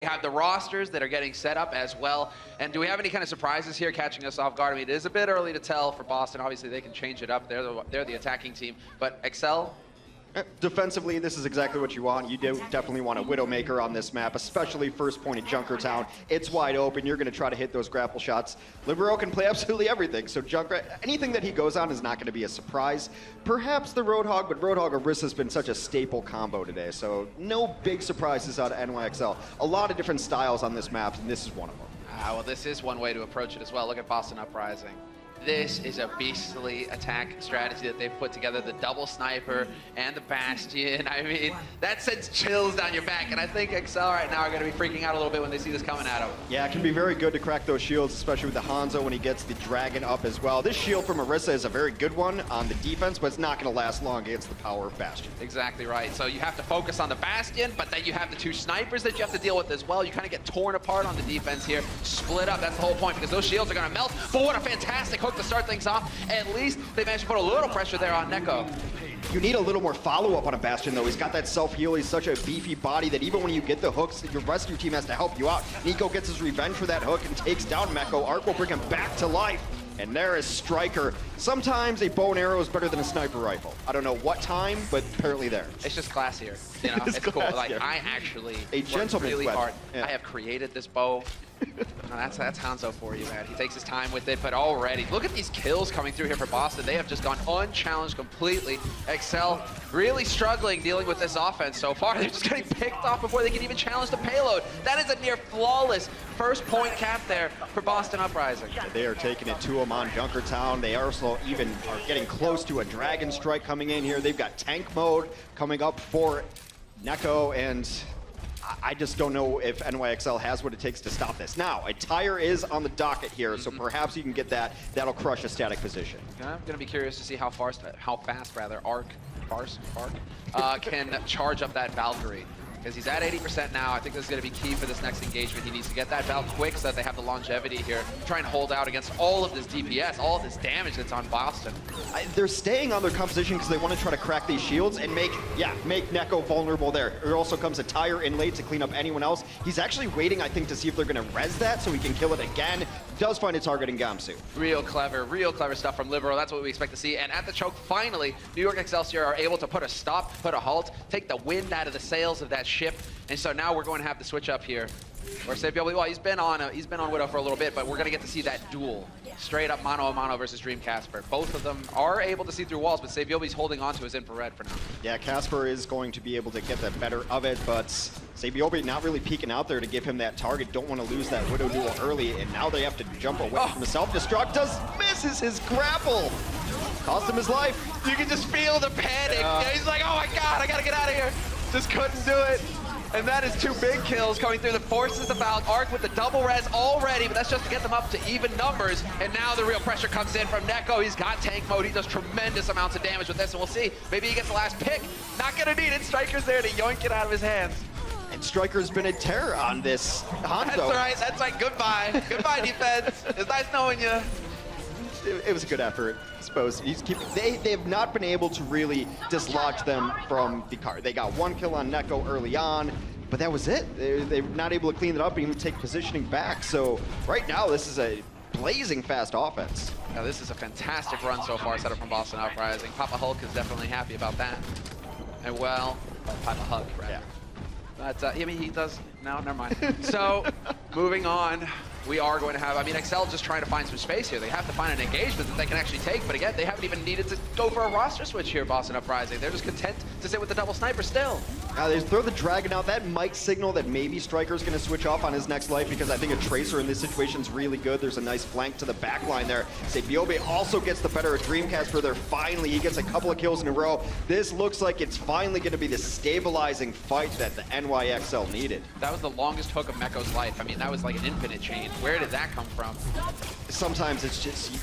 We have the rosters that are getting set up as well. And do we have any kind of surprises here catching us off guard? I mean, it is a bit early to tell for Boston. Obviously, they can change it up. They're the attacking team. But Excel? Defensively, this is exactly what you want. You do definitely want a Widowmaker on this map, especially first point at Junkertown. It's wide open. You're going to try to hit those grapple shots. Libero can play absolutely everything, so anything that he goes on is not going to be a surprise. Perhaps the Roadhog, but Roadhog Orisa has been such a staple combo today, so no big surprises out of NYXL. A lot of different styles on this map, and this is one of them. Well, this is one way to approach it as well. Look at Boston Uprising. This is a beastly attack strategy that they've put together, the double sniper and the Bastion. I mean, that sends chills down your back, and I think Excel right now are going to be freaking out a little bit when they see this coming at them. Yeah, it can be very good to crack those shields, especially with the Hanzo when he gets the Dragon up as well. This shield from Orisa is a very good one on the defense, but it's not going to last long against the power of Bastion. Exactly right. So you have to focus on the Bastion, but then you have the two snipers that you have to deal with as well. You kind of get torn apart on the defense here, split up. That's the whole point, because those shields are going to melt. But what a fantastic hook to start things off. At least they managed to put a little pressure there on Neko. You need a little more follow-up on a Bastion, though. He's got that self-heal. He's such a beefy body that even when you get the hooks, your rest of your team has to help you out. Nico gets his revenge for that hook and takes down Meko. Arc will bring him back to life. And there is Striker. Sometimes a bow and arrow is better than a sniper rifle. I don't know what time, but apparently there. It's just classier. You know, it's cool. Like, I actually worked really hard. Yeah. I have created this bow. That's Hanzo for you, man. He takes his time with it, but already, look at these kills coming through here for Boston. They have just gone unchallenged completely. Excel really struggling dealing with this offense so far. They're just getting picked off before they can even challenge the payload. That is a near flawless first point cap there for Boston Uprising. They are taking it to them on Junkertown. They also even are getting close to a Dragon Strike coming in here. They've got tank mode coming up for Neko, and I just don't know if NYXL has what it takes to stop this. Now, a tire is on the docket here, so perhaps you can get that. That'll crush a static position. I'm going to be curious to see how fast Arc can charge up that Valkyrie. Because he's at 80% now. I think this is going to be key for this next engagement. He needs to get that Val quick so that they have the longevity here. Try and hold out against all of this DPS, all of this damage that's on Boston. They're staying on their composition because they want to try to crack these shields and make Neko vulnerable there. There also comes a tire in late to clean up anyone else. He's actually waiting, I think, to see if they're going to res that so he can kill it again. Does find a target in Gamsu. Real clever stuff from Libero. That's what we expect to see. And at the choke, finally, New York Excelsior are able to put a stop, put a halt, take the wind out of the sails of that ship. And so now we're going to have the switch up here. Or Sabiobi, well, he's been on Widow for a little bit, but we're going to get to see that duel. Straight up mano-a-mano versus Dream Casper. Both of them are able to see through walls, but Sabiobi's holding on to his infrared for now. Yeah, Casper is going to be able to get the better of it, but Sabiobi not really peeking out there to give him that target. Don't want to lose that Widow duel early, and now they have to jump away from the self-destruct. Misses his grapple. Cost him his life. You can just feel the panic. Yeah, he's like, oh my god, I got to get out of here. Just couldn't do it. And that is two big kills coming through. The forces the Valk. Arc with the double res already, but that's just to get them up to even numbers. And now the real pressure comes in from Neko. He's got tank mode. He does tremendous amounts of damage with this, and we'll see. Maybe he gets the last pick. Not gonna need it. Striker's there to yoink it out of his hands. And Striker's been a terror on this Hanzo. That's right. That's like goodbye. Goodbye, defense. It's nice knowing you. It was a good effort, I suppose. They have not been able to really dislodge them from the car. They got one kill on Neko early on, but that was it. They're not able to clean it up and even take positioning back. So right now, this is a blazing fast offense. Now, this is a fantastic run so far set up from Boston Uprising. Papa Hulk is definitely happy about that. And well, Papa Hulk, right? Yeah. But, I mean, he does, no, never mind. So, moving on, we are going to have, I mean, Excel just trying to find some space here. They have to find an engagement that they can actually take, but again, they haven't even needed to go for a roster switch here, Boston Uprising. They're just content to sit with the double sniper still. They throw the Dragon out. That might signal that maybe Striker's going to switch off on his next life, because I think a Tracer in this situation is really good. There's a nice flank to the back line there. Sabiobi also gets the better of Dreamcasper there. Finally, he gets a couple of kills in a row. This looks like it's finally going to be the stabilizing fight that the NYXL needed. That was the longest hook of Meko's life. I mean, that was like an infinite chain. Where did that come from? Sometimes it's just,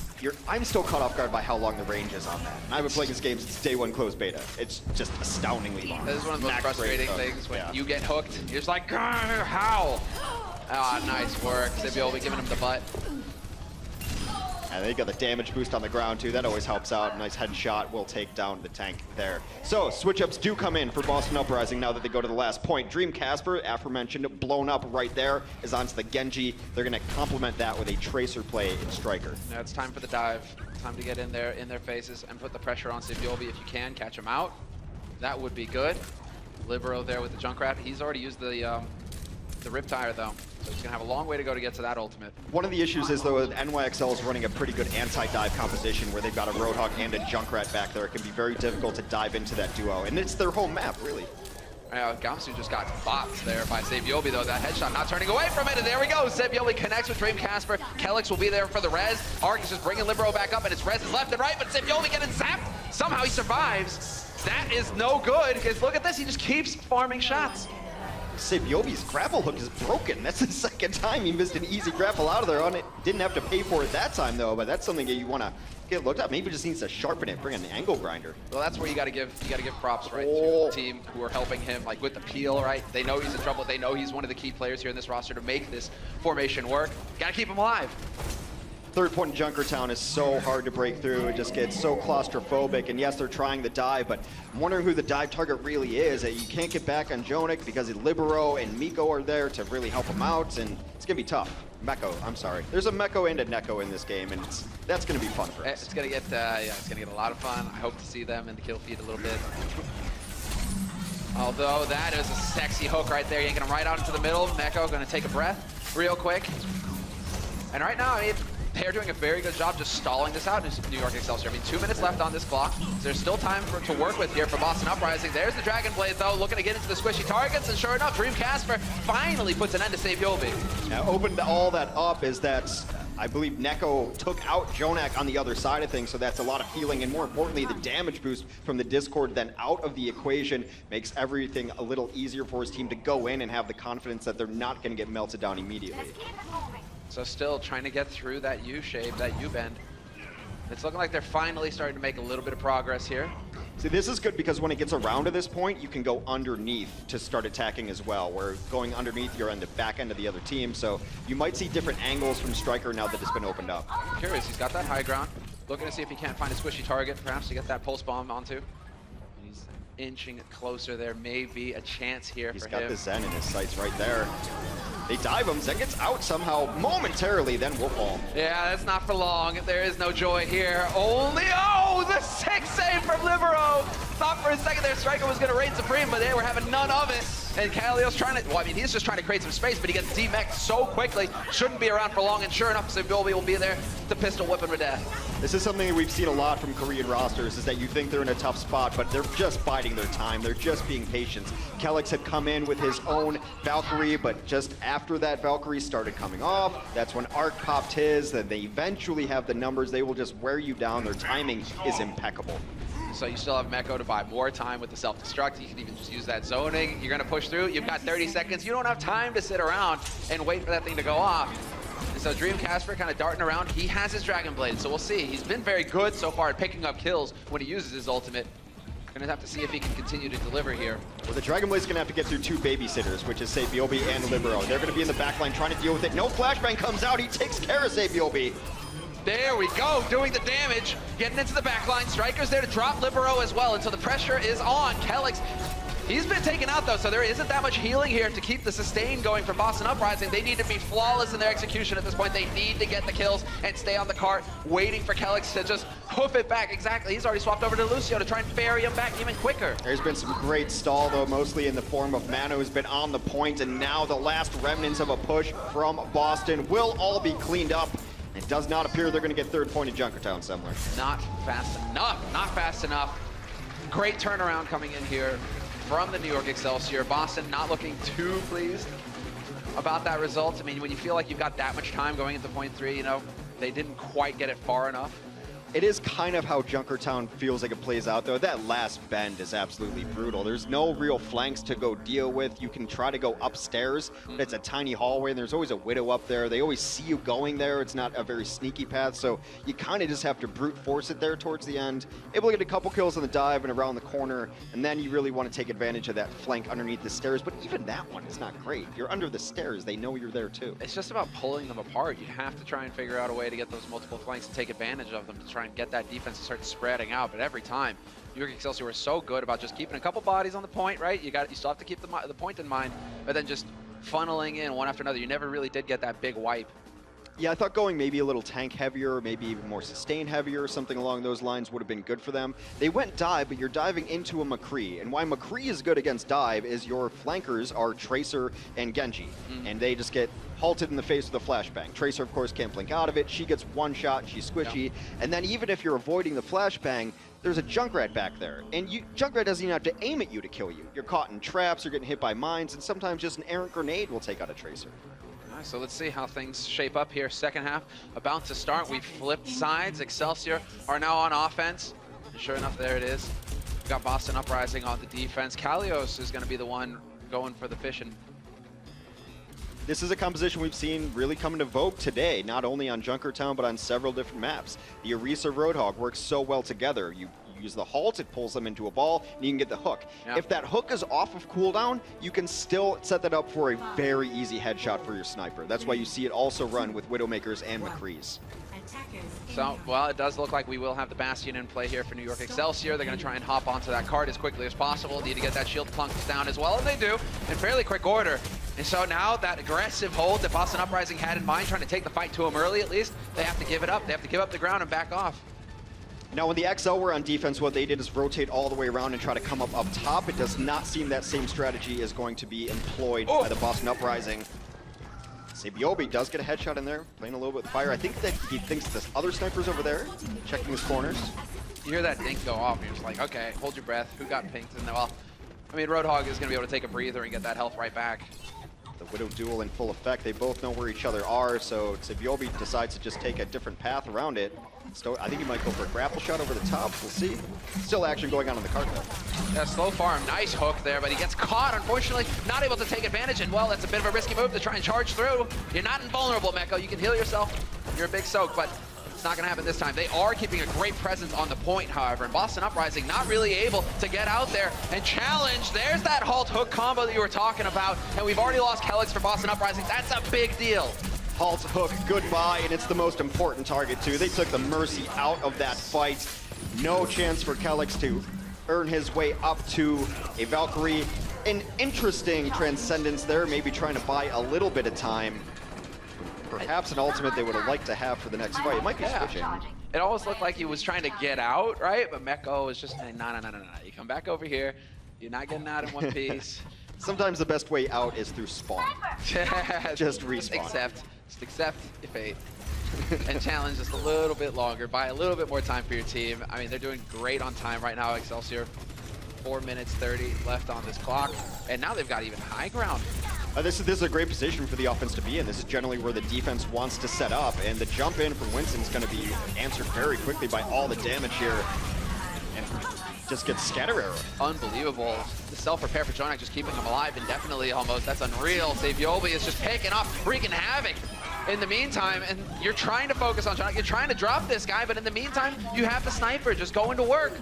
I'm still caught off guard by how long the range is on that. And I've been playing this game since day one closed beta. It's just astoundingly long. This is one of the most frustrating things when you get hooked. You're just like, how? Ah, nice work. Sabiobi giving him the butt. And they got the damage boost on the ground too. That always helps out. Nice headshot will take down the tank there. So switch-ups do come in for Boston Uprising now that they go to the last point. Dream Casper, aforementioned, blown up right there, is onto the Genji. They're going to complement that with a Tracer play in Striker. Now it's time for the dive. Time to get in there, in their faces, and put the pressure on Sabiobi if you can. Catch him out. That would be good. Libero there with the Junkrat. He's already used the Riptire though, so he's gonna have a long way to go to get to that ultimate. One of the issues is though, NYXL is running a pretty good anti-dive composition where they've got a Roadhog and a Junkrat back there. It can be very difficult to dive into that duo, and it's their home map, really. Gamsu just got bopped there by Sabiobi though. That headshot not turning away from it, and there we go. Sabiobi connects with Dream Casper. Kelix will be there for the res. Ark is just bringing Libero back up, and it's res is left and right, but Sabiobi getting zapped. Somehow he survives. That is no good, because look at this, he just keeps farming shots. Sabiobi's grapple hook is broken. That's the second time he missed an easy grapple out of there on it. Didn't have to pay for it that time though, but that's something that you want to get looked at. Maybe just needs to sharpen it, bring in the angle grinder. Well, that's where you got to give props, right, to the team who are helping him, like with the peel, right? They know he's in trouble. They know he's one of the key players here in this roster to make this formation work. Got to keep him alive. Third point in Junkertown is so hard to break through. It just gets so claustrophobic. And yes, they're trying the dive, but I'm wondering who the dive target really is. You can't get back on Jonik because Libero and Miko are there to really help him out, and it's gonna be tough. Meko, I'm sorry. There's a Meko and a Neko in this game, and that's gonna be fun for us. It's gonna get, it's gonna get a lot of fun. I hope to see them in the kill feed a little bit. Although that is a sexy hook right there, yanking him right out into the middle. Meko gonna take a breath real quick. And right now, I mean, they're doing a very good job just stalling this out in New York Excelsior. I mean, 2 minutes left on this clock. So there's still time to work with here for Boston Uprising. There's the Dragon Blade, though, looking to get into the squishy targets. And sure enough, Dream Casper finally puts an end to Sabiobi. Now, opened all that up is that I believe Neko took out Jonak on the other side of things, so that's a lot of healing. And more importantly, the damage boost from the Discord then out of the equation makes everything a little easier for his team to go in and have the confidence that they're not going to get melted down immediately. So still trying to get through that U-shape, that U-bend. It's looking like they're finally starting to make a little bit of progress here. See, this is good because when it gets around to this point, you can go underneath to start attacking as well, where going underneath, you're on the back end of the other team. So you might see different angles from Striker now that it's been opened up. I'm curious, he's got that high ground. Looking to see if he can't find a squishy target, perhaps to get that pulse bomb onto. He's inching closer. There may be a chance here for him. He's got the Zen in his sights right there. They dive him, Zen gets out somehow momentarily, then will fall. Yeah, that's not for long. There is no joy here. Only, the 6 save from Libero. Thought for a second there Striker was going to reign supreme, but they were having none of it. And Kalio's trying to, well, I mean, he's just trying to create some space, but he gets demeched so quickly. Shouldn't be around for long, and sure enough, Sabiobi will be there to pistol whip him to death. This is something that we've seen a lot from Korean rosters, is that you think they're in a tough spot, but they're just biding their time. They're just being patient. Kelix had come in with his own Valkyrie, but just after that Valkyrie started coming off, that's when Ark popped his, then they eventually have the numbers. They will just wear you down. Their timing is impeccable. So you still have Meko to buy more time with the self-destruct. You can even just use that zoning. You're going to push through. You've got 30 seconds. You don't have time to sit around and wait for that thing to go off. And so Dream Casper kind of darting around. He has his Dragon Blade, so we'll see. He's been very good so far at picking up kills when he uses his ultimate. Going to have to see if he can continue to deliver here. Well, the Dragon Blade's going to have to get through 2 babysitters, which is Sabiobi and Libero. They're going to be in the backline trying to deal with it. No flashbang comes out. He takes care of Sabiobi. There we go, doing the damage, getting into the backline. Striker's there to drop Libero as well, and so the pressure is on. Kelix, he's been taken out though, so there isn't that much healing here to keep the sustain going for Boston Uprising. They need to be flawless in their execution at this point. They need to get the kills and stay on the cart, waiting for Kelix to just hoof it back. Exactly, he's already swapped over to Lucio to try and ferry him back even quicker. There's been some great stall though, mostly in the form of Mano, who's been on the point, and now the last remnants of a push from Boston will all be cleaned up. It does not appear they're going to get 3rd point in Junkertown, Semmler. Not fast enough, not fast enough. Great turnaround coming in here from the New York Excelsior. Boston not looking too pleased about that result. I mean, when you feel like you've got that much time going into point 3, you know, they didn't quite get it far enough. It is kind of how Junkertown feels like it plays out, though. That last bend is absolutely brutal. There's no real flanks to go deal with. You can try to go upstairs, but it's a tiny hallway, and there's always a Widow up there. They always see you going there. It's not a very sneaky path, so you kind of just have to brute force it there towards the end. Able to get a couple kills on the dive and around the corner, and then you really want to take advantage of that flank underneath the stairs, but even that one is not great. You're under the stairs. They know you're there, too. It's just about pulling them apart. You have to try and figure out a way to get those multiple flanks and take advantage of them to try and get that defense to start spreading out. But every time, New York Excelsior is so good about just keeping a couple bodies on the point, right? You still have to keep the point in mind, but then just funneling in one after another. You never really did get that big wipe. Yeah, I thought going maybe a little tank heavier, maybe even more sustain heavier, something along those lines would have been good for them. They went dive, but you're diving into a McCree. And why McCree is good against dive is your flankers are Tracer and Genji. And they just get halted in the face with a flashbang. Tracer, of course, can't blink out of it. She gets one shot, she's squishy. Yeah. And then even if you're avoiding the flashbang, there's a Junkrat back there. And Junkrat doesn't even have to aim at you to kill you. You're caught in traps, you're getting hit by mines, and sometimes just an errant grenade will take out a Tracer. So let's see how things shape up here. Second half about to start. We've flipped sides. Excelsior are now on offense. And sure enough, there it is. We've got Boston Uprising on the defense. Kalios is going to be the one going for the fishing. This is a composition we've seen really come into vogue today, not only on Junkertown, but on several different maps. The Orisa Roadhog works so well together. You use the halt, it pulls them into a ball, and you can get the hook. Yep. If that hook is off of cooldown, you can still set that up for a very easy headshot for your sniper. That's why you see it also run with Widowmakers and McCrees. So, well, it does look like we will have the Bastion in play here for New York Excelsior. They're going to try and hop onto that card as quickly as possible. Need to get that shield plunked down as well, and they do in fairly quick order. And so now that aggressive hold that Boston Uprising had in mind, trying to take the fight to him early at least, they have to give it up. They have to give up the ground and back off. Now, when the XL were on defense, what they did is rotate all the way around and try to come up top. It does not seem that same strategy is going to be employed by the Boston Uprising. Sabiobi does get a headshot in there, playing a little bit with fire. I think that he thinks there's other snipers over there, checking his corners. You hear that dink go off, and you're just like, okay, hold your breath. Who got pinked? And well, I mean, Roadhog is going to be able to take a breather and get that health right back. The Widow duel in full effect. They both know where each other are, so Sabiobi decides to just take a different path around it. I think he might go for a grapple shot over the top. We'll see. Still action going on the cart, though. Yeah, slow farm. Nice hook there, but he gets caught, unfortunately. Not able to take advantage, and well, that's a bit of a risky move to try and charge through. You're not invulnerable, Mykles. You can heal yourself. You're a big soak, but it's not going to happen this time. They are keeping a great presence on the point, however, and Boston Uprising not really able to get out there and challenge. There's that halt hook combo that you were talking about, and we've already lost Kellex for Boston Uprising. That's a big deal. Halt hook, goodbye, and it's the most important target, too. They took the Mercy out of that fight. No chance for Kellex to earn his way up to a Valkyrie. An interesting transcendence there, maybe trying to buy a little bit of time. Perhaps an ultimate they would have liked to have for the next fight. It might be switching. It almost looked like he was trying to get out, right? But Mykles was just saying, no. You come back over here. You're not getting out in one piece. Sometimes the best way out is through spawn. Just respawn. Just accept your fate. And challenge just a little bit longer. Buy a little bit more time for your team. I mean, they're doing great on time right now, Excelsior. 4 minutes 30 left on this clock. And now they've got even high ground. This is a great position for the offense to be in. This is generally where the defense wants to set up, and the jump in from Winston's going to be answered very quickly by all the damage here, and just gets scatter arrow. Unbelievable. The self-repair for Jonak just keeping him alive indefinitely almost. That's unreal. Sabiobi is just picking up, wreaking havoc in the meantime, and you're trying to focus on Jonak. You're trying to drop this guy, but in the meantime, you have the sniper just going to work.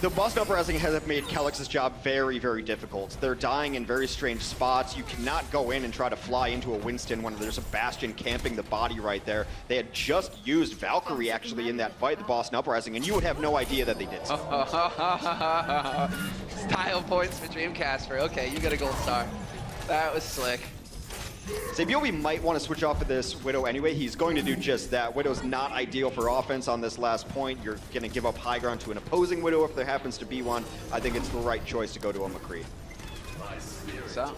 The Boston Uprising has made Kellex's job very, very difficult. They're dying in very strange spots. You cannot go in and try to fly into a Winston when there's a Bastion camping the body right there. They had just used Valkyrie actually in that fight, the Boston Uprising, and you would have no idea that they did so. Style points for Dreamcast. Okay, you get a gold star. That was slick. Sabiobi might want to switch off of this Widow anyway. He's going to do just that. Widow's not ideal for offense on this last point. You're going to give up high ground to an opposing Widow if there happens to be one. I think it's the right choice to go to a McCree. So,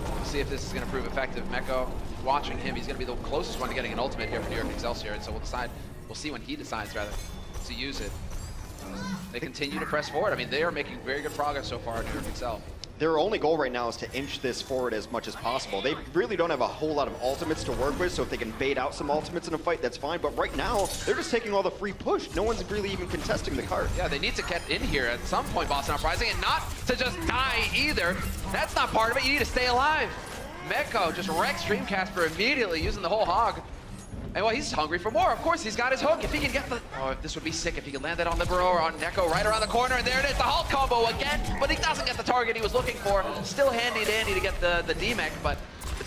we'll see if this is going to prove effective. Mykles, watching him, he's going to be the closest one to getting an ultimate here for New York Excelsior, and so we'll see when he decides, rather, to use it. They continue to press forward. I mean, they are making very good progress so far in New York Excel. their only goal right now is to inch this forward as much as possible. They really don't have a whole lot of ultimates to work with, so if they can bait out some ultimates in a fight, that's fine. But right now, they're just taking all the free push. No one's really even contesting the cart. Yeah, they need to get in here at some point, Boston Uprising, and not to just die either. That's not part of it. You need to stay alive. Mykles just wrecks Dreamcasper immediately using the whole hog. And well, he's hungry for more. Of course, he's got his hook. If he can get the... Oh, this would be sick if he could land that on Libero or on Neko right around the corner. And there it is, the Hulk combo again. But he doesn't get the target he was looking for. Still handy dandy to get the D-Mech, but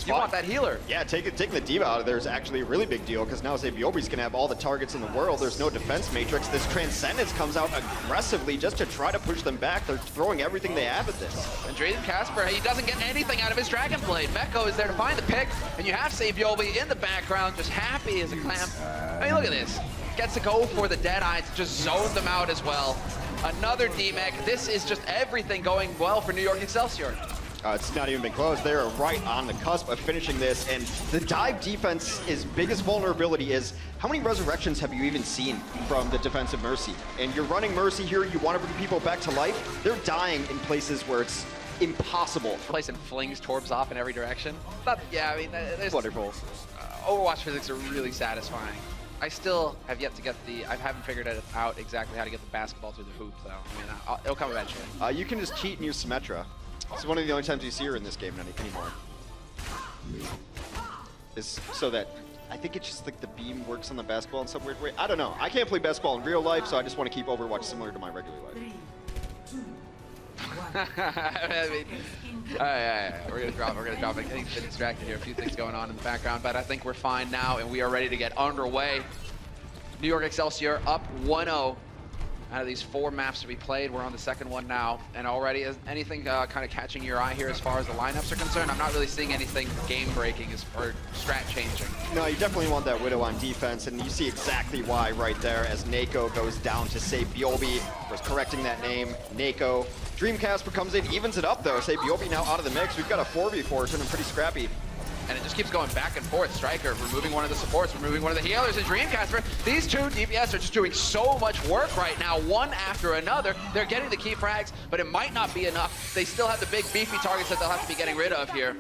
you want that healer. Yeah, taking the D.Va out of there is actually a really big deal, because now Biobi's going to have all the targets in the world. There's no defense matrix. This Transcendence comes out aggressively just to try to push them back. They're throwing everything they have at this. And Dreamcasper, he doesn't get anything out of his Dragon Blade. Mykles is there to find the pick, and you have Biobi in the background, just happy as a clam. I mean, look at this. Gets to go for the Deadeye to just zone them out as well. Another D-Mech. This is just everything going well for New York Excelsior. It's not even been close. They're right on the cusp of finishing this, and the dive defense's biggest vulnerability is how many resurrections have you even seen from the defensive Mercy? And you're running Mercy here, you want to bring people back to life, they're dying in places where it's impossible. Placing flings Torbs off in every direction. But yeah, I mean, there's wonderful. Overwatch physics are really satisfying. I still have yet to get I haven't figured out exactly how to get the basketball through the hoop, though. I mean, it'll come eventually. You can just cheat and use Symmetra. It's one of the only times you see her in this game anymore. Is so that I think it's just like the beam works on the basketball in some weird way. I don't know. I can't play basketball in real life, so I just want to keep Overwatch similar to my regular life. I mean, yeah. We're gonna drop it. Getting been distracted here. A few things going on in the background, but I think we're fine now, and we are ready to get underway. New York Excelsior up 1-0. Out of these 4 maps to be played, we're on the second one now, and already is anything kind of catching your eye here as far as the lineups are concerned? I'm not really seeing anything game-breaking or strat-changing. No, you definitely want that Widow on defense, and you see exactly why right there as Neko goes down to Biobi, was correcting that name, Neko. Dreamcasper comes in, evens it up though. Biobi now out of the mix. We've got a 4v4, turning pretty scrappy. And it just keeps going back and forth. Striker removing one of the supports, removing one of the healers, and Dreamcasper. These two DPS are just doing so much work right now, one after another. They're getting the key frags, but it might not be enough. They still have the big beefy targets that they'll have to be getting rid of here.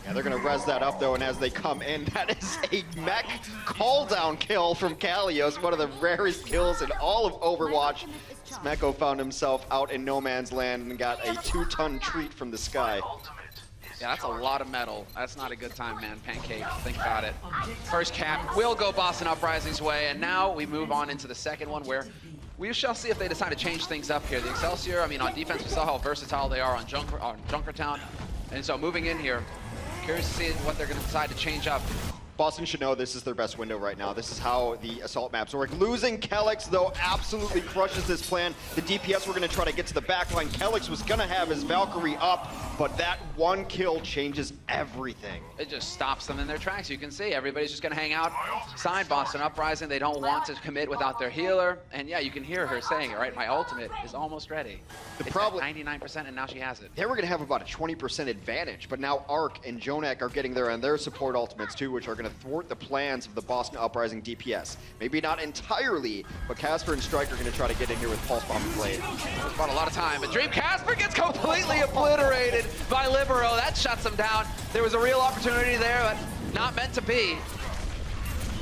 Yeah, they're gonna res that up though, and as they come in, that is a mech call-down kill from Kalios, one of the rarest kills in all of Overwatch. Smeko found himself out in no man's land and got a 2-ton treat from the sky. Yeah, that's a lot of metal. That's not a good time, man. Pancake, think about it. First cap will go Boston Uprising's way, and now we move on into the second one where we shall see if they decide to change things up here. The Excelsior, I mean, on defense, we saw how versatile they are on Junkertown. And so moving in here, curious to see what they're going to decide to change up. Boston should know this is their best window right now. This is how the assault maps work. Losing Kelix, though, absolutely crushes this plan. The DPS were going to try to get to the back line. Kelix was going to have his Valkyrie up, but that one kill changes everything. It just stops them in their tracks. You can see everybody's just going to hang out. Side Boston Uprising, they don't want to commit without their healer. And yeah, you can hear her saying it, right? My ultimate is almost ready. The problem, 99%, and now she has it. They were going to have about a 20% advantage, but now Arc and Jonak are getting there on their support ultimates too, which are going to thwart the plans of the Boston Uprising DPS. Maybe not entirely, but Casper and Striker are going to try to get in here with Pulse Bomb and Blade. It's bought a lot of time, but Dreamcasper gets completely obliterated by Libero. That shuts him down. There was a real opportunity there, but not meant to be.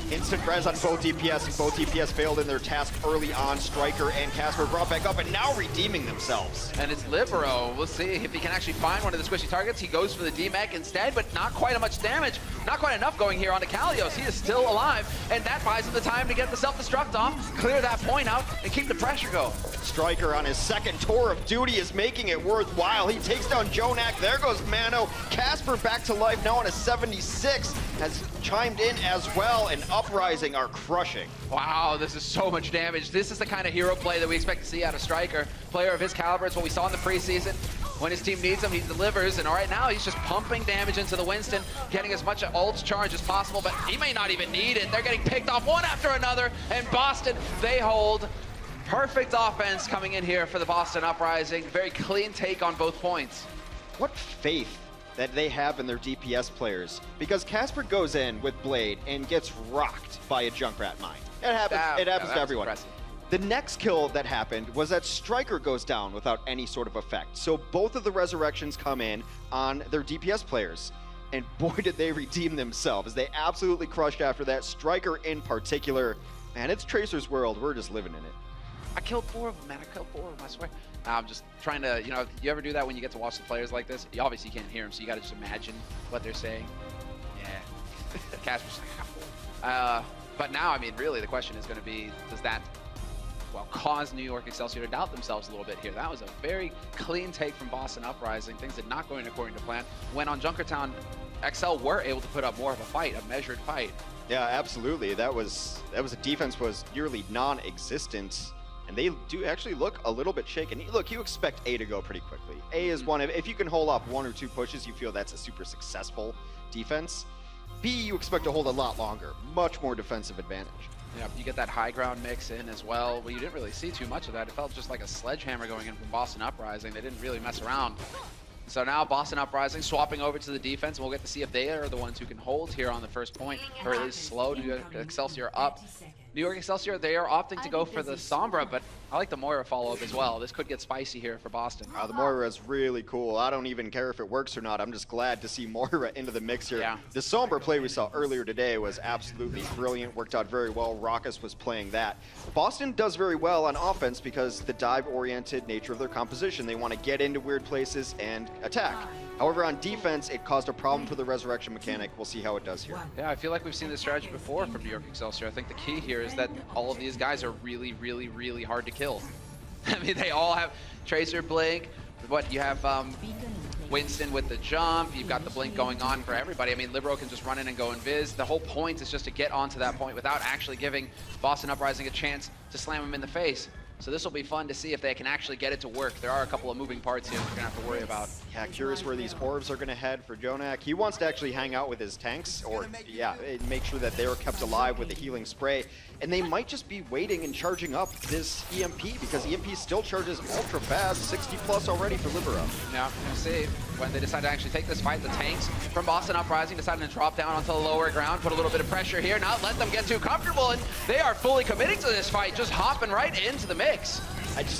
Instant res on both DPS, and both DPS failed in their task early on. Striker and Casper brought back up and now redeeming themselves. And it's Libero. We'll see if he can actually find one of the squishy targets. He goes for the D-Mech instead, but not quite much damage. Not quite enough going here onto Kalios. He is still alive, and that buys him the time to get the self-destruct off, clear that point out, and keep the pressure going. Striker on his second tour of duty is making it worthwhile. He takes down Jonak. There goes Mano. Casper back to life now on a 76, has chimed in as well, and Uprising are crushing. Wow, this is so much damage. This is the kind of hero play that we expect to see out of Striker. Player of his caliber, it's what we saw in the preseason. When his team needs him, he delivers, and right now he's just pumping damage into the Winston, getting as much ult charge as possible, but he may not even need it. They're getting picked off one after another, and Boston, they hold. Perfect offense coming in here for the Boston Uprising. Very clean take on both points. What faith that they have in their DPS players, because Casper goes in with Blade and gets rocked by a Junkrat mine. It happens to everyone. Impressive. The next kill that happened was that Striker goes down without any sort of effect. So both of the resurrections come in on their DPS players. And boy, did they redeem themselves. They absolutely crushed after that. Striker in particular. Man, it's Tracer's world. We're just living in it. I killed 4 of them, man. I killed 4 of them, I swear. I'm just trying to, you know, you ever do that when you get to watch the players like this? You obviously can't hear them, so you got to just imagine what they're saying. Yeah. Casper's like, but now, I mean, really, the question is going to be, does that, well, cause New York Excelsior to doubt themselves a little bit here? That was a very clean take from Boston Uprising. Things did not go according to plan. When on Junkertown, XL were able to put up more of a fight, a measured fight. Yeah, absolutely. That was a defense was nearly non-existent. And they do actually look a little bit shaken. Look, you expect A to go pretty quickly. A is one of, if you can hold off 1 or 2 pushes, you feel that's a super successful defense. B, you expect to hold a lot longer, much more defensive advantage. Yeah, you get that high ground mix in as well. Well, you didn't really see too much of that. It felt just like a sledgehammer going in from Boston Uprising. They didn't really mess around. So now Boston Uprising swapping over to the defense, and we'll get to see if they are the ones who can hold here on the first point, or at least slow New York Excelsior up. New York Excelsior, they are opting to go for the Sombra, but I like the Moira follow-up as well. This could get spicy here for Boston. The Moira is really cool. I don't even care if it works or not. I'm just glad to see Moira into the mix here. Yeah. The Sombra play we saw earlier today was absolutely brilliant, worked out very well. Raucus was playing that. Boston does very well on offense because the dive-oriented nature of their composition. They want to get into weird places and attack. However, on defense, it caused a problem for the resurrection mechanic. We'll see how it does here. Yeah, I feel like we've seen this strategy before from New York Excelsior. I think the key here is that all of these guys are really, really, really hard to kill. I mean, they all have Tracer, Blink. What, you have Winston with the jump. You've got the Blink going on for everybody. I mean, Libero can just run in and go invis. The whole point is just to get onto that point without actually giving Boston Uprising a chance to slam him in the face. So this will be fun to see if they can actually get it to work. There are a couple of moving parts here we're going to have to worry about. Yeah, curious where these orbs are going to head for Jonak. He wants to actually hang out with his tanks, or yeah, make sure that they are kept alive with the healing spray. And they might just be waiting and charging up this EMP, because EMP still charges ultra fast, 60 plus already for Libero. Yeah, we'll see. When they decide to actually take this fight, the tanks from Boston Uprising deciding to drop down onto the lower ground, put a little bit of pressure here, not let them get too comfortable, and they are fully committing to this fight, just hopping right into the mix.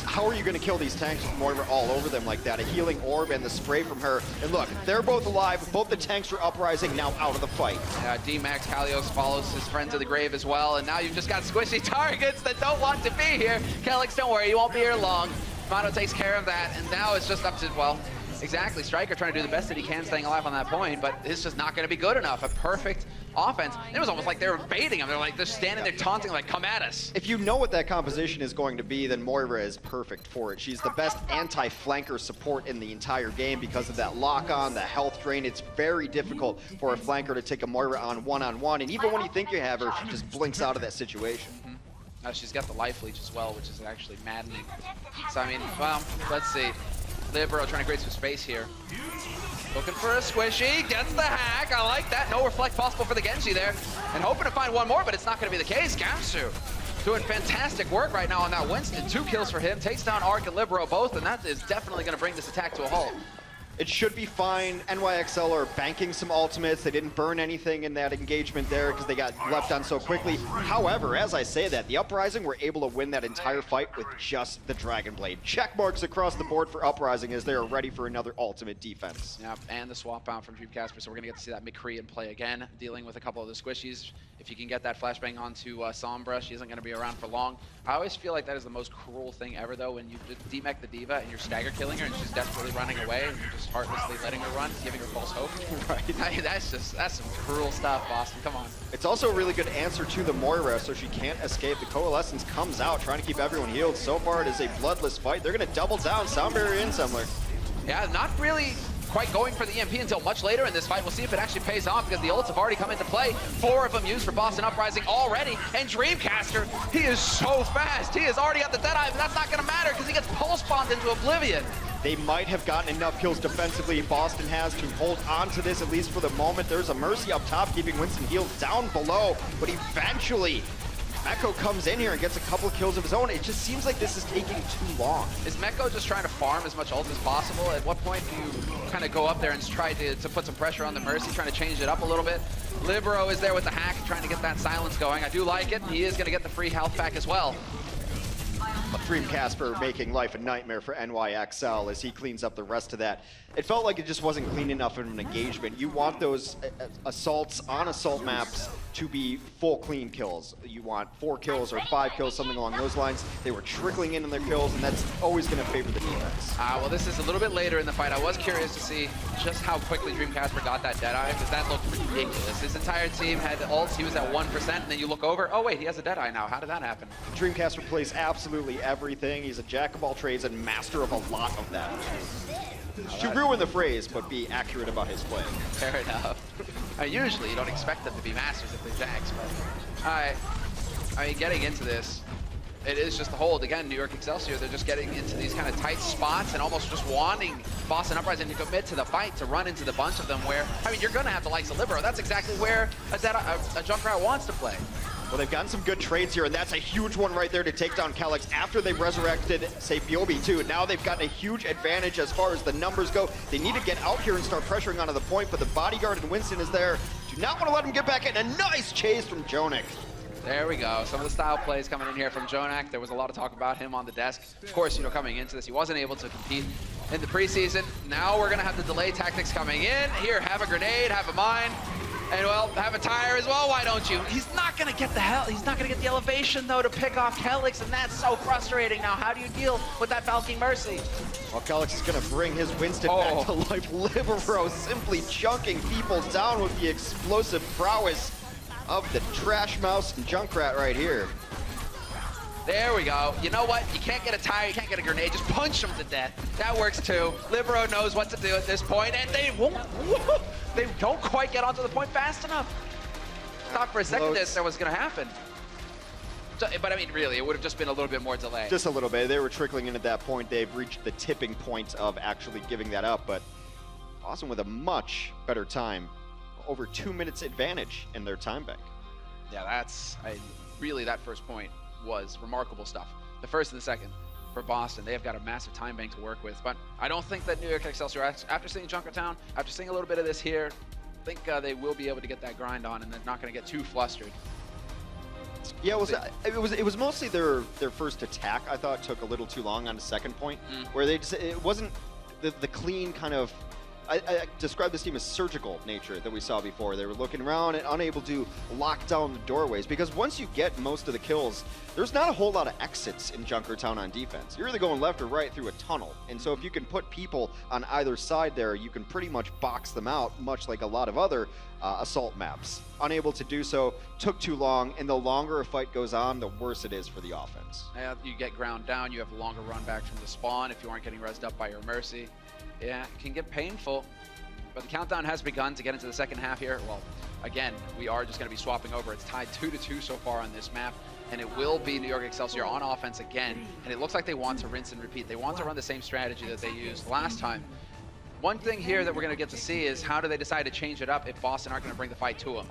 How are you going to kill these tanks with Moira all over them like that? A healing orb and the spray from her. And look, they're both alive. Both the tanks are Uprising now out of the fight. D-Max Kalios follows his friend to the grave as well. And now you've just got squishy targets that don't want to be here. Kelix, don't worry, you won't be here long. Mono takes care of that. And now it's just up to, well, exactly, Striker trying to do the best that he can, staying alive on that point, but it's just not going to be good enough. A perfect offense. It was almost like they were baiting him. They're like, they're standing there taunting, like, come at us. If you know what that composition is going to be, then Moira is perfect for it. She's the best anti-flanker support in the entire game because of that lock-on, the health drain. It's very difficult for a flanker to take a Moira on one-on-one, and even when you think you have her, she just blinks out of that situation. She's got the life leech as well, which is actually maddening. So, I mean, well, let's see. Libero trying to create some space here. Looking for a squishy, gets the hack. I like that. No reflect possible for the Genji there. And hoping to find one more, but it's not going to be the case. Gamsu doing fantastic work right now on that Winston. 2 kills for him. Takes down Arc and Libero both, and that is definitely going to bring this attack to a halt. It should be fine. NYXL are banking some ultimates. They didn't burn anything in that engagement there because they got left on so quickly. However, as I say that, the Uprising were able to win that entire fight with just the Dragon Blade. Check marks across the board for Uprising as they are ready for another ultimate defense. Yeah, and the swap out from Dreamcasper, so we're going to get to see that McCree in play again, dealing with a couple of the squishies. If you can get that flashbang onto Sombra, she isn't going to be around for long. I always feel like that is the most cruel thing ever, though, when you demech the diva and you're stagger killing her and she's desperately running away and you're just heartlessly letting her run, giving her false hope. Right. I mean, that's some cruel stuff, Boston. Come on. It's also a really good answer to the Moira, so she can't escape. The Coalescence comes out, trying to keep everyone healed. So far, it is a bloodless fight. They're going to double down. Sound barrier in, Semmler. Yeah, not really quite going for the EMP until much later in this fight. We'll see if it actually pays off because the ults have already come into play. 4 of them used for Boston Uprising already. And Dreamcaster, he is so fast. He is already at the Deadeye, but that's not going to matter because he gets pulse bombed into oblivion. They might have gotten enough kills defensively. Boston has to hold on to this, at least for the moment. There's a Mercy up top, keeping Winston healed down below. But eventually, Meko comes in here and gets a couple of kills of his own. It just seems like this is taking too long. Is Meko just trying to farm as much ult as possible? At what point do you kind of go up there and try to put some pressure on the Mercy, trying to change it up a little bit? Libero is there with the hack, trying to get that silence going. I do like it. He is going to get the free health back as well. Dream Casper making life a nightmare for NYXL as he cleans up the rest of that. It felt like it just wasn't clean enough of an engagement. You want those assaults on assault maps to be full clean kills. You want 4 kills or 5 kills, something along those lines. They were trickling in their kills, and that's always going to favor the defense. Well, this is a little bit later in the fight. I was curious to see just how quickly Dream Casper got that Deadeye, because that looked ridiculous. His entire team had ults. He was at 1%, and then you look over, oh wait, he has a Deadeye now. How did that happen? Dream Casper plays absolutely everything. He's a jack of all trades and master of a lot of them. To ruin the phrase, but be accurate about his play. Fair enough. Usually you don't expect them to be masters if they're jacks, but I mean, getting into this, it is just the hold. Again, New York Excelsior, they're just getting into these kind of tight spots and almost just wanting Boston Uprising to commit to the fight, to run into the bunch of them where, I mean, you're going to have the likes of Libero. That's exactly where a Junkrat wants to play. Well, they've gotten some good trades here, and that's a huge one right there to take down Calyx after they resurrected, say, Biobi too. Now they've gotten a huge advantage as far as the numbers go. They need to get out here and start pressuring onto the point, but the bodyguard and Winston is there. Do not want to let him get back in. A nice chase from Jonik. There we go. Some of the style plays coming in here from Jonak. There was a lot of talk about him on the desk. Of course, you know, coming into this, he wasn't able to compete in the preseason. Now we're going to have the delay tactics coming in. Here, have a grenade, have a mine. And well, have a tire as well, why don't you? He's not gonna get he's not gonna get the elevation though to pick off Calyx, and that's so frustrating. Now, how do you deal with that Falcon Mercy? Well, Calyx is gonna bring his Winston back to life. Libero simply chunking people down with the explosive prowess of the Trash Mouse and Junkrat right here. There we go. You know what? You can't get a tire, you can't get a grenade, just punch them to death. That works too. Libero knows what to do at this point, and they won't. They don't quite get onto the point fast enough. Thought for a second that was going to happen. So, but I mean, really, it would have just been a little bit more delay. Just a little bit. They were trickling in at that point. They've reached the tipping point of actually giving that up, but Boston with a much better time. Over 2 minutes advantage in their time bank. Yeah, really, that first point was remarkable stuff. The first and the second for Boston, they have got a massive time bank to work with, but I don't think that New York Excelsior, after seeing Junkertown, after seeing a little bit of this here, I think they will be able to get that grind on, and they're not going to get too flustered. Yeah, it was mostly their first attack. I thought took a little too long on the second point, where they just, it wasn't the clean kind of. I described this team as surgical nature that we saw before. They were looking around and unable to lock down the doorways, because once you get most of the kills, there's not a whole lot of exits in Junkertown on defense. You're either going left or right through a tunnel. And so if you can put people on either side there, you can pretty much box them out, much like a lot of other assault maps. Unable to do so, took too long, and the longer a fight goes on, the worse it is for the offense. Yeah, you get ground down, you have a longer run back from the spawn if you aren't getting rezzed up by your Mercy. Yeah, it can get painful, but the countdown has begun to get into the second half here. Well, again, we are just going to be swapping over. It's tied 2-2 so far on this map, and it will be New York Excelsior on offense again, and it looks like they want to rinse and repeat. They want to run the same strategy that they used last time. One thing here that we're going to get to see is how do they decide to change it up if Boston aren't going to bring the fight to them.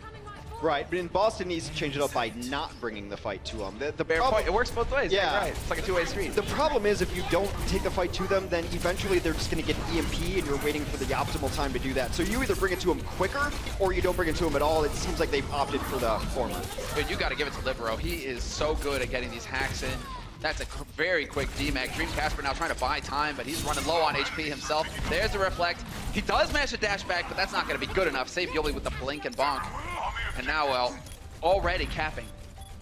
Right, but Boston needs to change it up by not bringing the fight to them. The Fair point. It works both ways. Yeah. Right. It's like a two-way street. The problem is if you don't take the fight to them, then eventually they're just going to get EMP, and you're waiting for the optimal time to do that. So you either bring it to them quicker, or you don't bring it to them at all. It seems like they've opted for the former. Dude, you got to give it to Libero. He is so good at getting these hacks in. That's a very quick DMAG. Dream Casper now trying to buy time, but he's running low on HP himself. There's the reflect. He does manage to dash back, but that's not going to be good enough. Save Yoli with the blink and bonk. And now, well, already capping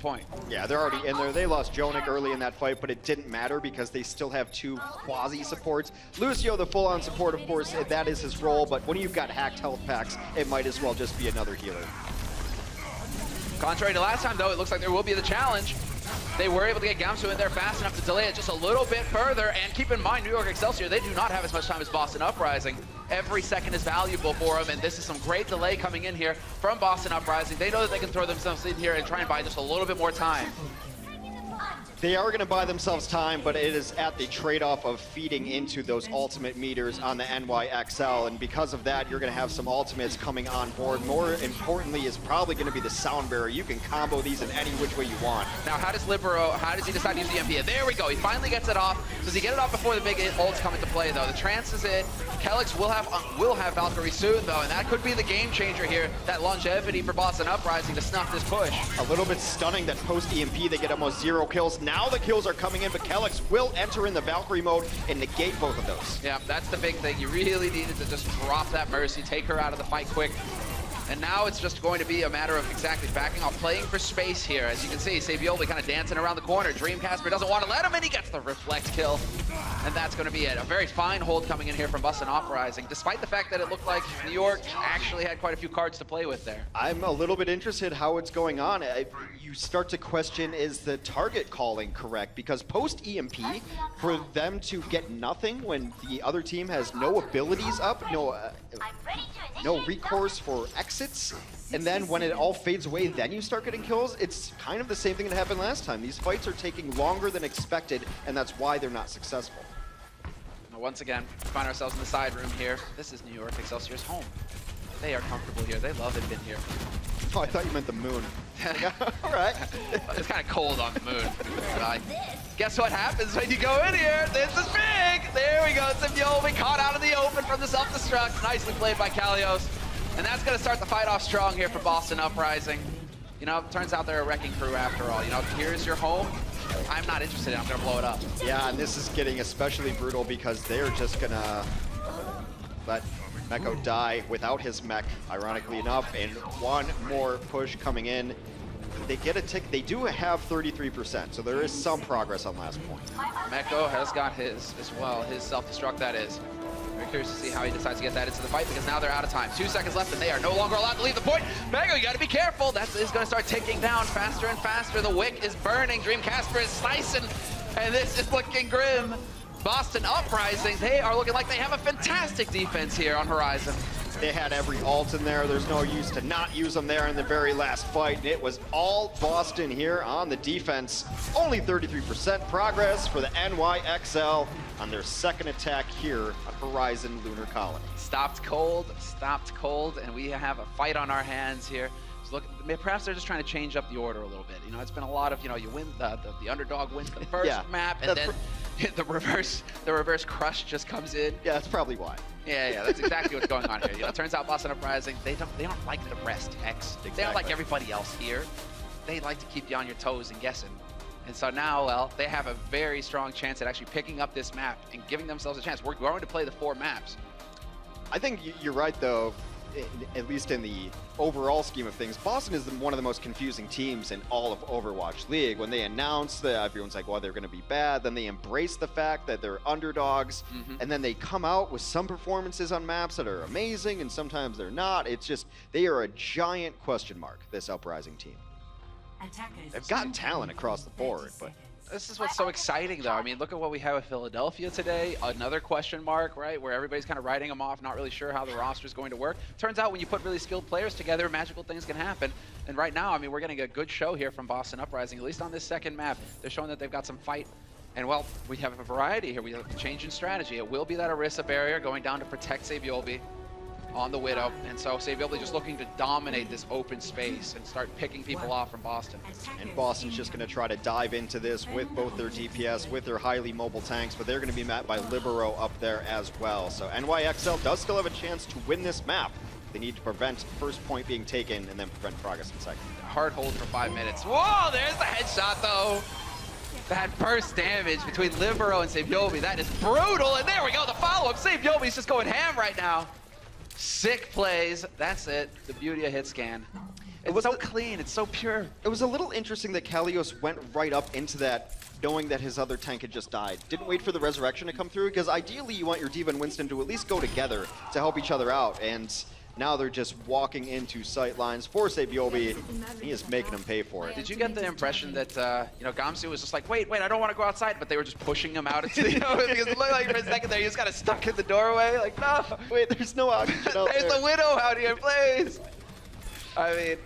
point. Yeah, they're already in there. They lost Jonik early in that fight, but it didn't matter because they still have 2 quasi-supports. Lucio, the full-on support, of course, that is his role, but when you've got hacked health packs, it might as well just be another healer. Contrary to last time, though, it looks like there will be the challenge. They were able to get Gamsu in there fast enough to delay it just a little bit further, and keep in mind, New York Excelsior, they do not have as much time as Boston Uprising. Every second is valuable for them, and this is some great delay coming in here from Boston Uprising. They know that they can throw themselves in here and try and buy just a little bit more time. They are going to buy themselves time, but it is at the trade-off of feeding into those ultimate meters on the NYXL, and because of that, you're going to have some ultimates coming on board. More importantly is probably going to be the sound barrier. You can combo these in any which way you want. Now, how does Libero, how does he decide to use the MP? There we go. He finally gets it off. Does he get it off before the big ults come into play, though? The trance is in. Calyx will have Valkyrie soon, though, and that could be the game changer here. That longevity for Boston Uprising to snuff this push. A little bit stunning that post-EMP they get almost 0 kills. Now Now the kills are coming in, but Kellex will enter in the Valkyrie mode and negate both of those. Yeah, that's the big thing. You really needed to just drop that Mercy, take her out of the fight quick. And now it's just going to be a matter of exactly backing off, playing for space here. As you can see, Savioli kind of dancing around the corner. Dreamcasper doesn't want to let him in. He gets the reflect kill. And that's going to be it. A very fine hold coming in here from Bus and Uprising, despite the fact that it looked like New York actually had quite a few cards to play with there. I'm a little bit interested how it's going on. You start to question, is the target calling correct? Because post EMP, for them to get nothing when the other team has no abilities up, no recourse for exits, and then when it all fades away, then you start getting kills, it's kind of the same thing that happened last time. These fights are taking longer than expected, and that's why they're not successful. Once again, we find ourselves in the side room here. This is New York Excelsior's home. They are comfortable here. They love it in here. Oh, I thought you meant the moon. All right. It's kind of cold on the moon. Guess what happens when you go in here? This is big. There we go. Savioli caught out in the open from the self-destruct. Nicely played by Kalios. And that's going to start the fight off strong here for Boston Uprising. You know, turns out they're a wrecking crew after all. You know, here's your home. I'm not interested in it. I'm going to blow it up. Yeah, and this is getting especially brutal because they're just going to let Meko die without his mech, ironically enough, and one more push coming in. They get a tick. They do have 33%, so there is some progress on last point. Meko has got his as well, his self-destruct that is. Very curious to see how he decides to get that into the fight because now they're out of time. 2 seconds left and they are no longer allowed to leave the point. Meko, you gotta be careful. That is gonna start ticking down faster and faster. The wick is burning. Dreamcasper is slicing, and this is looking grim. Boston Uprising, they are looking like they have a fantastic defense here on Horizon. They had every ult in there. There's no use to not use them there in the very last fight. And it was all Boston here on the defense. Only 33% progress for the NYXL on their second attack here on Horizon Lunar Colony. Stopped cold, and we have a fight on our hands here. So look, perhaps they're just trying to change up the order a little bit. You know, it's been a lot of, you know, you win, the underdog wins the first map, and then the reverse crush just comes in. Yeah, that's probably why. Yeah, that's exactly what's going on here. You know, it turns out Boston Uprising, they don't like the rest Hex. Exactly. They don't like everybody else here. They like to keep you on your toes and guessing. And so now, well, they have a very strong chance at actually picking up this map and giving themselves a chance. We're going to play the 4 maps. I think you're right, though, at least in the overall scheme of things. Boston is one of the most confusing teams in all of Overwatch League. When they announce that, everyone's like, well, they're going to be bad. Then they embrace the fact that they're underdogs. And then they come out with some performances on maps that are amazing, and sometimes they're not. It's just, they are a giant question mark, this Uprising team. They've got talent across the board, but this is what's so exciting, though. I mean, look at what we have with Philadelphia today. Another question mark, right, where everybody's kind of writing them off, not really sure how the roster is going to work. Turns out when you put really skilled players together, magical things can happen. And right now, I mean, we're getting a good show here from Boston Uprising, at least on this second map. They're showing that they've got some fight. And, well, we have a variety here. We have a change in strategy. It will be that Orisa barrier going down to protect Savioli on the Widow, and so Savioli just looking to dominate this open space and start picking people off from Boston. And Boston's just going to try to dive into this with both their DPS, with their highly mobile tanks, but they're going to be met by Libero up there as well. So NYXL does still have a chance to win this map. They need to prevent first point being taken and then prevent progress in second. Hard hold for 5 minutes. Whoa, there's the headshot though. That burst damage between Libero and Savioli, that is brutal. And there we go, the follow-up. Savioli's just going ham right now. Sick plays, that's it. The beauty of hit scan. It was so clean, it's so pure. It was a little interesting that Kalios went right up into that knowing that his other tank had just died. Didn't wait for the resurrection to come through, because ideally you want your D.Va and Winston to at least go together to help each other out, and now they're just walking into sight lines for Savioli. He is making them pay for it. Did you get the impression that, you know, Gamsu was just like, wait, I don't want to go outside, but they were just pushing him out into the, you know, because it looked like for a second there, he just got stuck in the doorway, like, no. Wait, there's no oxygen out there. There's the Widow out here, please. I mean,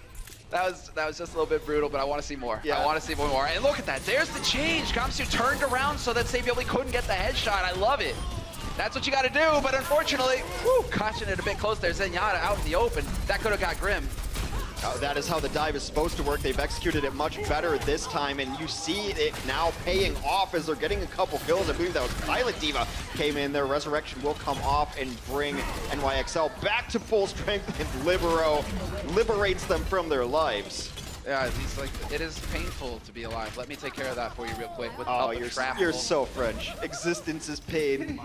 that was just a little bit brutal, but I want to see more. Yeah. I want to see more. And look at that, there's the change. Gamsu turned around so that Savioli couldn't get the headshot. I love it. That's what you got to do, but unfortunately, catching it a bit close there. Zenyatta out in the open. That could have got grim. That is how the dive is supposed to work. They've executed it much better this time, and you see it now paying off as they're getting a couple kills. I believe that was Pilot D.Va came in. Their resurrection will come off and bring NYXL back to full strength, and Libero liberates them from their lives. Yeah, he's like, it is painful to be alive. Let me take care of that for you real quick. With oh, you're so French. Existence is pain.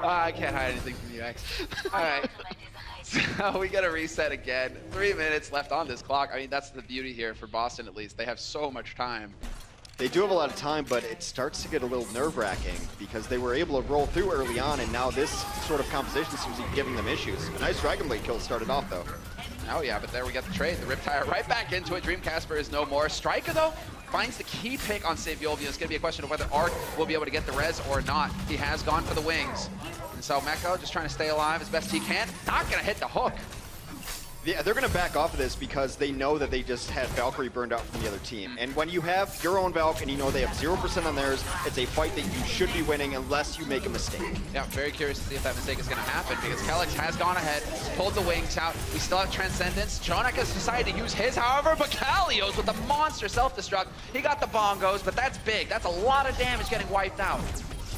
I can't hide anything from you, X. All right. So we got to reset again. 3 minutes left on this clock. I mean, that's the beauty here for Boston, at least. They have so much time. They do have a lot of time, but it starts to get a little nerve-wracking because they were able to roll through early on, and now this sort of composition seems to be giving them issues. A nice Dragon Blade kill started off, though. Oh, yeah, but there we got the trade. The Riptire right back into it. Dreamcasper is no more. Striker, though, finds the key pick on Saviolvi. It's going to be a question of whether Arc will be able to get the res or not. He has gone for the wings. And so Meko just trying to stay alive as best he can. Not going to hit the hook. Yeah, they're going to back off of this because they know that they just had Valkyrie burned out from the other team. And when you have your own Valk and you know they have 0% on theirs, it's a fight that you should be winning unless you make a mistake. Yeah, very curious to see if that mistake is going to happen because Kellex has gone ahead, pulled the wings out. We still have Transcendence. Jonak has decided to use his, however, but Kalios with a monster self-destruct. He got the bongos, but that's big. That's a lot of damage getting wiped out.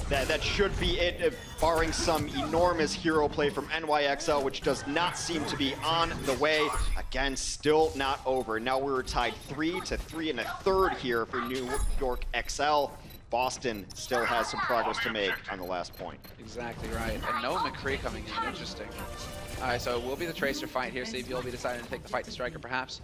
That should be it, barring some enormous hero play from NYXL, which does not seem to be on the way. Again, still not over. Now we're tied 3 to 3 1/3 here for New York XL. Boston still has some progress to make on the last point. Exactly right. And no McCree coming in. Interesting. All right, so it will be the Tracer fight here. See if you'll be deciding to take the fight to Striker, perhaps.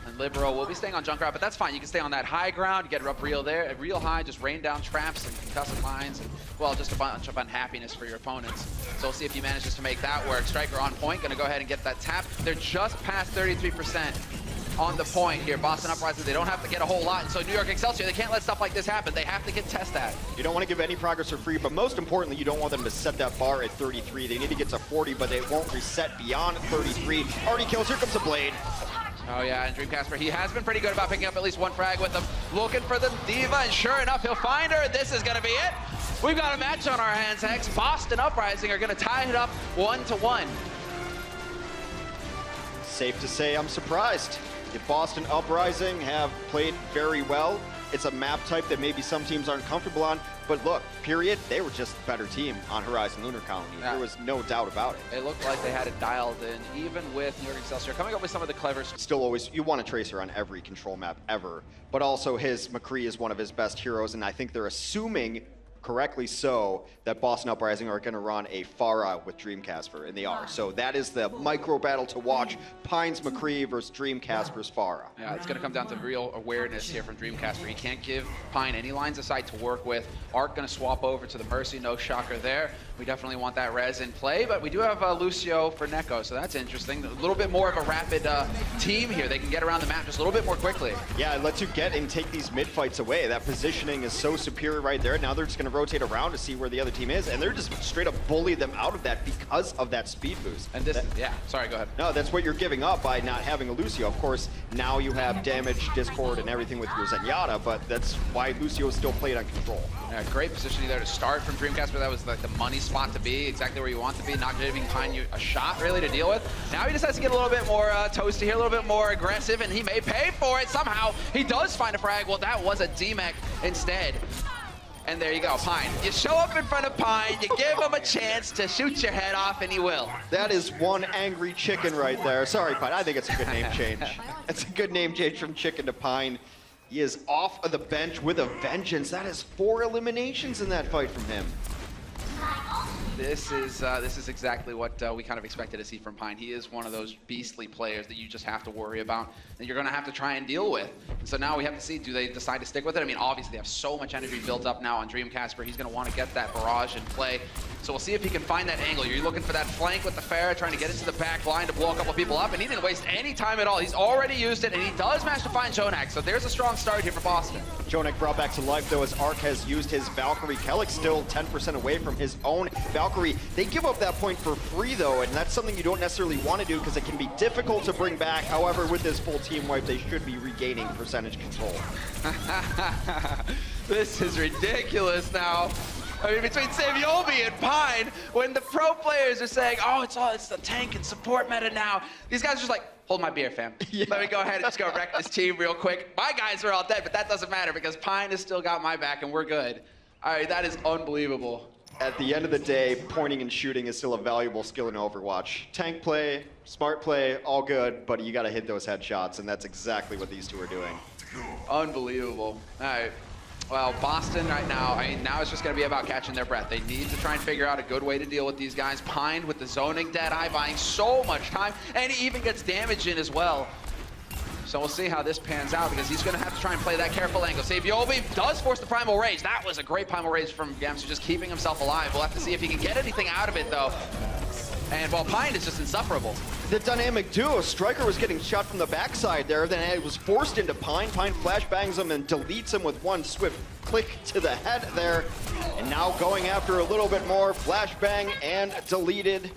And Libero will be staying on Junkrat, but that's fine. You can stay on that high ground, you get it up real there, real high, just rain down traps and concussive lines, and, well, just a bunch of unhappiness for your opponents. So we'll see if he manages to make that work. Striker on point, gonna go ahead and get that tap. They're just past 33% on the point here. Boston Uprising, they don't have to get a whole lot, and so New York Excelsior, they can't let stuff like this happen. They have to get test that. You don't want to give any progress for free, but most importantly, you don't want them to set that bar at 33. They need to get to 40, but they won't reset beyond 33. Already kills, here comes a blade. Oh yeah, and Dreamcasper, he has been pretty good about picking up at least one frag with them. Looking for the Diva, and sure enough, he'll find her. This is gonna be it. We've got a match on our hands, Hex. Boston Uprising are gonna tie it up 1-1. Safe to say I'm surprised. The Boston Uprising have played very well. It's a map type that maybe some teams aren't comfortable on, but look, period, they were just a better team on Horizon Lunar Colony. Yeah. There was no doubt about it. It looked like they had it dialed in, even with New York Excelsior coming up with some of the clever... Still always, you want a Tracer on every control map ever, but also his McCree is one of his best heroes, and I think they're assuming, correctly so, that Boston Uprising are going to run a Pharah with Dreamcasper, and they are. So that is the micro battle to watch. Pine's McCree versus Dreamcasper's Pharah. Yeah, it's going to come down to real awareness here from Dreamcasper. He can't give Pine any lines of sight to work with. Arc going to swap over to the Mercy, no shocker there. We definitely want that res in play, but we do have Lucio for Neko, so that's interesting. A little bit more of a rapid team here. They can get around the map just a little bit more quickly. Yeah, it lets you get and take these mid fights away. That positioning is so superior right there. Now they're just going to rotate around to see where the other team is, and they're just straight up bully them out of that because of that speed boost. And this, yeah, sorry, go ahead. No, that's what you're giving up by not having a Lucio. Of course, now you have damage, Discord, and everything with your Zenyatta, but that's why Lucio still played on control. Yeah, great positioning there to start from Dreamcasper. That was like the money spot to be, exactly where you want to be, not giving Pine you a shot really to deal with. Now he decides to get a little bit more toasty here, a little bit more aggressive, and he may pay for it somehow. He does find a frag. Well, that was a D-Mech instead. And there you go, Pine. You show up in front of Pine, you give him a chance to shoot your head off, and he will. That is one angry chicken right there. Sorry, Pine, I think it's a good name change. It's a good name change from Chicken to Pine. He is off of the bench with a vengeance. That is 4 eliminations in that fight from him. This is exactly what we kind of expected to see from Pine. He is one of those beastly players that you just have to worry about, that you're going to have to try and deal with. And so now we have to see, do they decide to stick with it? I mean, obviously they have so much energy built up now on Dreamcasper. He's going to want to get that barrage in play. So we'll see if he can find that angle. You're looking for that flank with the Pharah, trying to get into the back line to blow a couple people up, and he didn't waste any time at all. He's already used it, and he does manage to find Jonak. So there's a strong start here for Boston. Jonak brought back to life, though, as Arc has used his Valkyrie. Kellex still 10% away from his own Valkyrie. They give up that point for free, though, and that's something you don't necessarily want to do because it can be difficult to bring back. However, with this full team wipe, they should be regaining percentage control. This is ridiculous now. I mean, between Saviolvi and Pine, when the pro players are saying, oh, it's the tank and support meta now, these guys are just like, hold my beer, fam. Yeah. Let me go ahead and just go wreck this team real quick. My guys are all dead, but that doesn't matter because Pine has still got my back and we're good. All right, that is unbelievable. At the end of the day, pointing and shooting is still a valuable skill in Overwatch. Tank play, smart play, all good, but you gotta hit those headshots, and that's exactly what these two are doing. Unbelievable. All right. Well, Boston right now, I mean, now it's just going to be about catching their breath. They need to try and figure out a good way to deal with these guys. Pine with the zoning Deadeye buying so much time, and he even gets damage in as well. So we'll see how this pans out, because he's going to have to try and play that careful angle. Saviobi does force the Primal Rage. That was a great Primal Rage from Gamsu, just keeping himself alive. We'll have to see if he can get anything out of it, though. And, well, Pine is just insufferable. The dynamic duo, Striker was getting shot from the backside there, then it was forced into Pine. Pine flashbangs him and deletes him with one swift click to the head there. And now going after a little bit more, flashbang and deleted.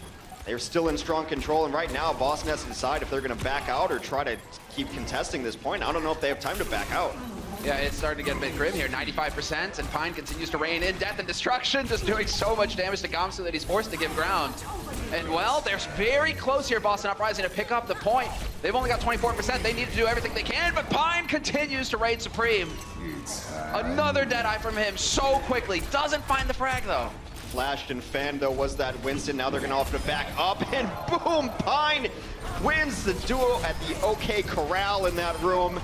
They're still in strong control, and right now Boston has to decide if they're going to back out or try to keep contesting this point. I don't know if they have time to back out. Yeah, it's starting to get a bit grim here. 95%, and Pine continues to reign in death and destruction, just doing so much damage to Gamsu that he's forced to give ground. And, well, they're very close here, Boston Uprising, to pick up the point. They've only got 24%. They need to do everything they can, but Pine continues to reign supreme. Another Deadeye from him so quickly. Doesn't find the frag, though. Flashed and fanned, though, was that Winston. Now they're going to have to back up, and boom! Pine wins the duo at the OK Corral in that room.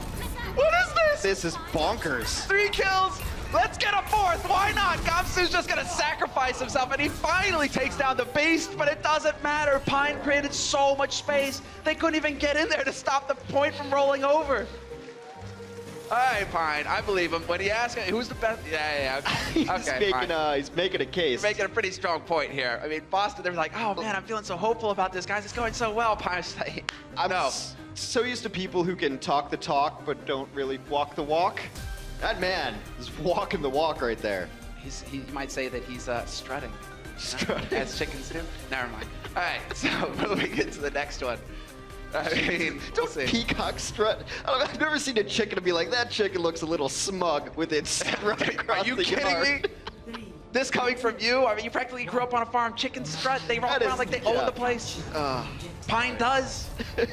What is this? This is bonkers. 3 kills. Let's get a 4th. Why not? Gamsu's just going to sacrifice himself, and he finally takes down the beast, but it doesn't matter. Pine created so much space. They couldn't even get in there to stop the point from rolling over. All right, Pine, I believe him. When he asks who's the best, yeah. Okay, he's making a case. Making a pretty strong point here. I mean, Boston, they're like, oh man, I'm feeling so hopeful about this, guys. It's going so well. Pine's like, no. So used to people who can talk the talk but don't really walk the walk. That man is walking the walk right there. He might say that he's strutting. Strutting. As chickens do. Never mind. All right, so moving into the next one. I mean, don't peacock strut. I've never seen a chicken and be like, that chicken looks a little smug with its strut across the yard. Are you kidding me? This coming from you? I mean, you practically grew up on a farm. Chicken strut. They roll around like they own the place. Pine does. You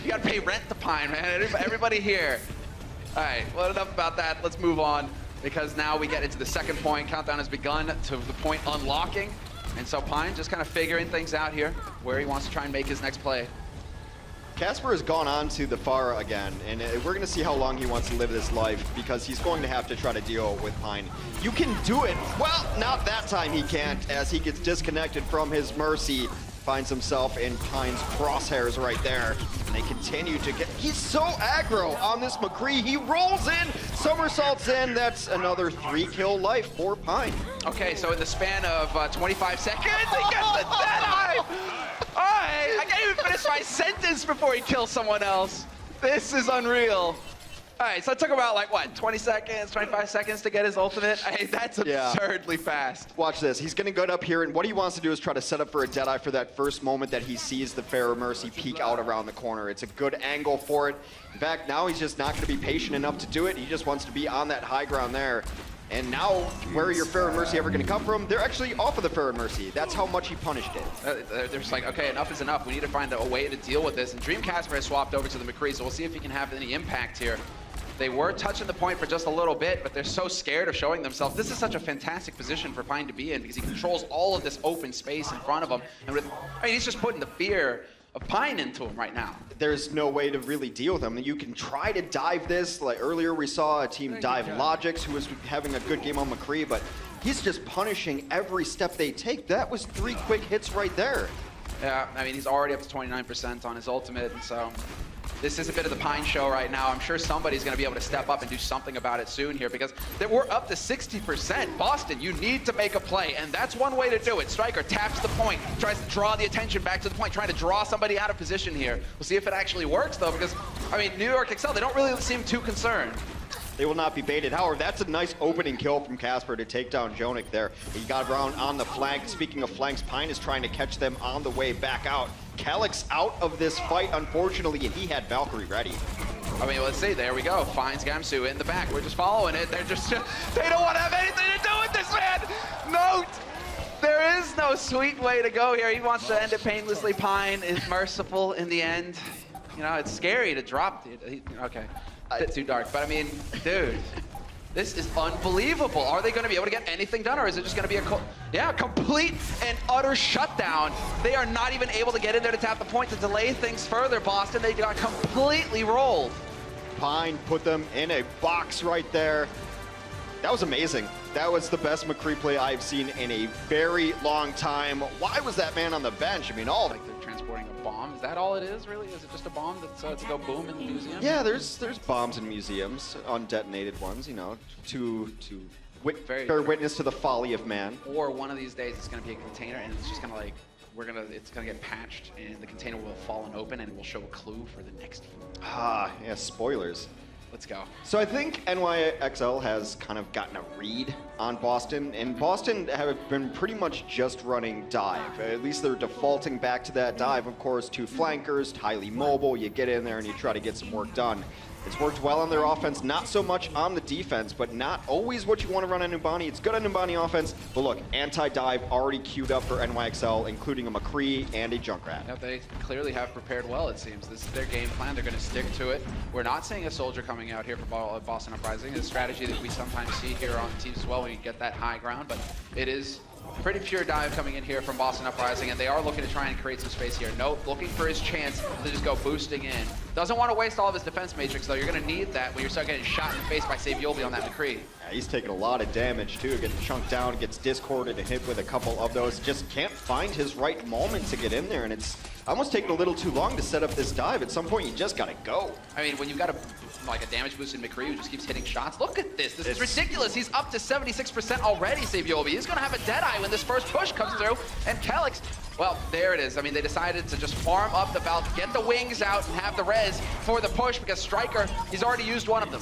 gotta pay rent to Pine, man. Everybody here. All right, well, enough about that. Let's move on, because now we get into the second point. Countdown has begun to the point unlocking. And so Pine just kind of figuring things out here, where he wants to try and make his next play. Casper has gone on to the far again, and we're going to see how long he wants to live this life, because he's going to have to try to deal with Pine. You can do it. Well, not that time he can't, as he gets disconnected from his Mercy. Finds himself in Pine's crosshairs right there. And they continue to get... He's so aggro on this McCree. He rolls in, somersaults in. That's another 3-kill life for Pine. Okay, so in the span of 25 seconds, he gets the Deadeye! All right, I can't even finish my sentence before he kills someone else. This is unreal. All right, so it took about, like, what, 20 seconds, 25 seconds to get his ultimate? I mean, that's absurdly fast. Watch this. He's going to go up here, and what he wants to do is try to set up for a Deadeye for that first moment that he sees the Pharaoh Mercy peek out around the corner. It's a good angle for it. In fact, now he's just not going to be patient enough to do it. He just wants to be on that high ground there. And now, where are your Pharaoh Mercy ever going to come from? They're actually off of the Pharaoh Mercy. That's how much he punished it. They're just like, okay, enough is enough. We need to find a way to deal with this. And Dream Casper has swapped over to the McCree, so we'll see if he can have any impact here. They were touching the point for just a little bit, but they're so scared of showing themselves. This is such a fantastic position for Pine to be in, because he controls all of this open space in front of him. And I mean, he's just putting the fear of Pine into him right now. There's no way to really deal with him. You can try to dive this. Like earlier, we saw a team dive Logix, who was having a good game on McCree, but he's just punishing every step they take. That was 3 quick hits right there. Yeah, I mean, he's already up to 29% on his ultimate, and so... This is a bit of the Pine show right now. I'm sure somebody's going to be able to step up and do something about it soon here, because we're up to 60%. Boston, you need to make a play, and that's one way to do it. Striker taps the point, tries to draw the attention back to the point, trying to draw somebody out of position here. We'll see if it actually works, though, because, I mean, New York Excel, they don't really seem too concerned. They will not be baited. However, that's a nice opening kill from Casper to take down Jonik there. He got around on the flank. Speaking of flanks, Pine is trying to catch them on the way back out. Calyx out of this fight, unfortunately, and he had Valkyrie ready. I mean, let's see. There we go. Finds Gamsu in the back. We're just following it. They're just... They don't want to have anything to do with this, man! Note! There is no sweet way to go here. He wants to end it painlessly. Pine is merciful in the end. You know, it's scary to drop it. Okay. A bit too dark, but I mean, dude, This is unbelievable. Are they going to be able to get anything done, or is it just going to be a complete and utter shutdown? They are not even able to get in there to tap the point to delay things further, Boston. They got completely rolled. Pine put them in a box right there. That was amazing. That was the best McCree play I've seen in a very long time. Why was that man on the bench? I mean, like they're transporting a bomb. Is that all it is, really? Is it just a bomb that's to go boom in the museum? Yeah, there's bombs in museums, undetonated ones, you know, to bear witness to the folly of man. Or one of these days it's going to be a container, and it's just going to like, it's going to get patched, and the container will have fallen open, and it will show a clue for the next game. Ah, yeah, spoilers. Let's go. So I think NYXL has kind of gotten a read on Boston, and Boston have been pretty much just running dive. At least they're defaulting back to that dive. Of course, 2 flankers, highly mobile. You get in there and you try to get some work done. It's worked well on their offense, not so much on the defense, but not always what you want to run on Numbani. It's good on Numbani offense, but look, anti-dive already queued up for NYXL, including a McCree and a Junkrat. Yeah, they clearly have prepared well, it seems. This is their game plan. They're going to stick to it. We're not seeing a soldier coming out here for Boston Uprising. It's a strategy that we sometimes see here on teams as well when you get that high ground, but it is pretty pure dive coming in here from Boston Uprising, and they are looking to try and create some space here. Nope, looking for his chance to just go boosting in. Doesn't want to waste all of his defense matrix, though. You're going to need that when you start getting shot in the face by Savioli on that McCree. Yeah, he's taking a lot of damage, too. Getting chunked down, gets discorded and hit with a couple of those. Just can't find his right moment to get in there, and it's almost taking a little too long to set up this dive. At some point, you just got to go. I mean, when you've got a damage boosted McCree who just keeps hitting shots, look at this. This is ridiculous. He's up to 76% already, Savioli. He's going to have a Deadeye when this first push comes through, and Calyx, well, there it is. I mean, they decided to just farm up the Valk, get the wings out, and have the res for the push, because Striker, he's already used one of them.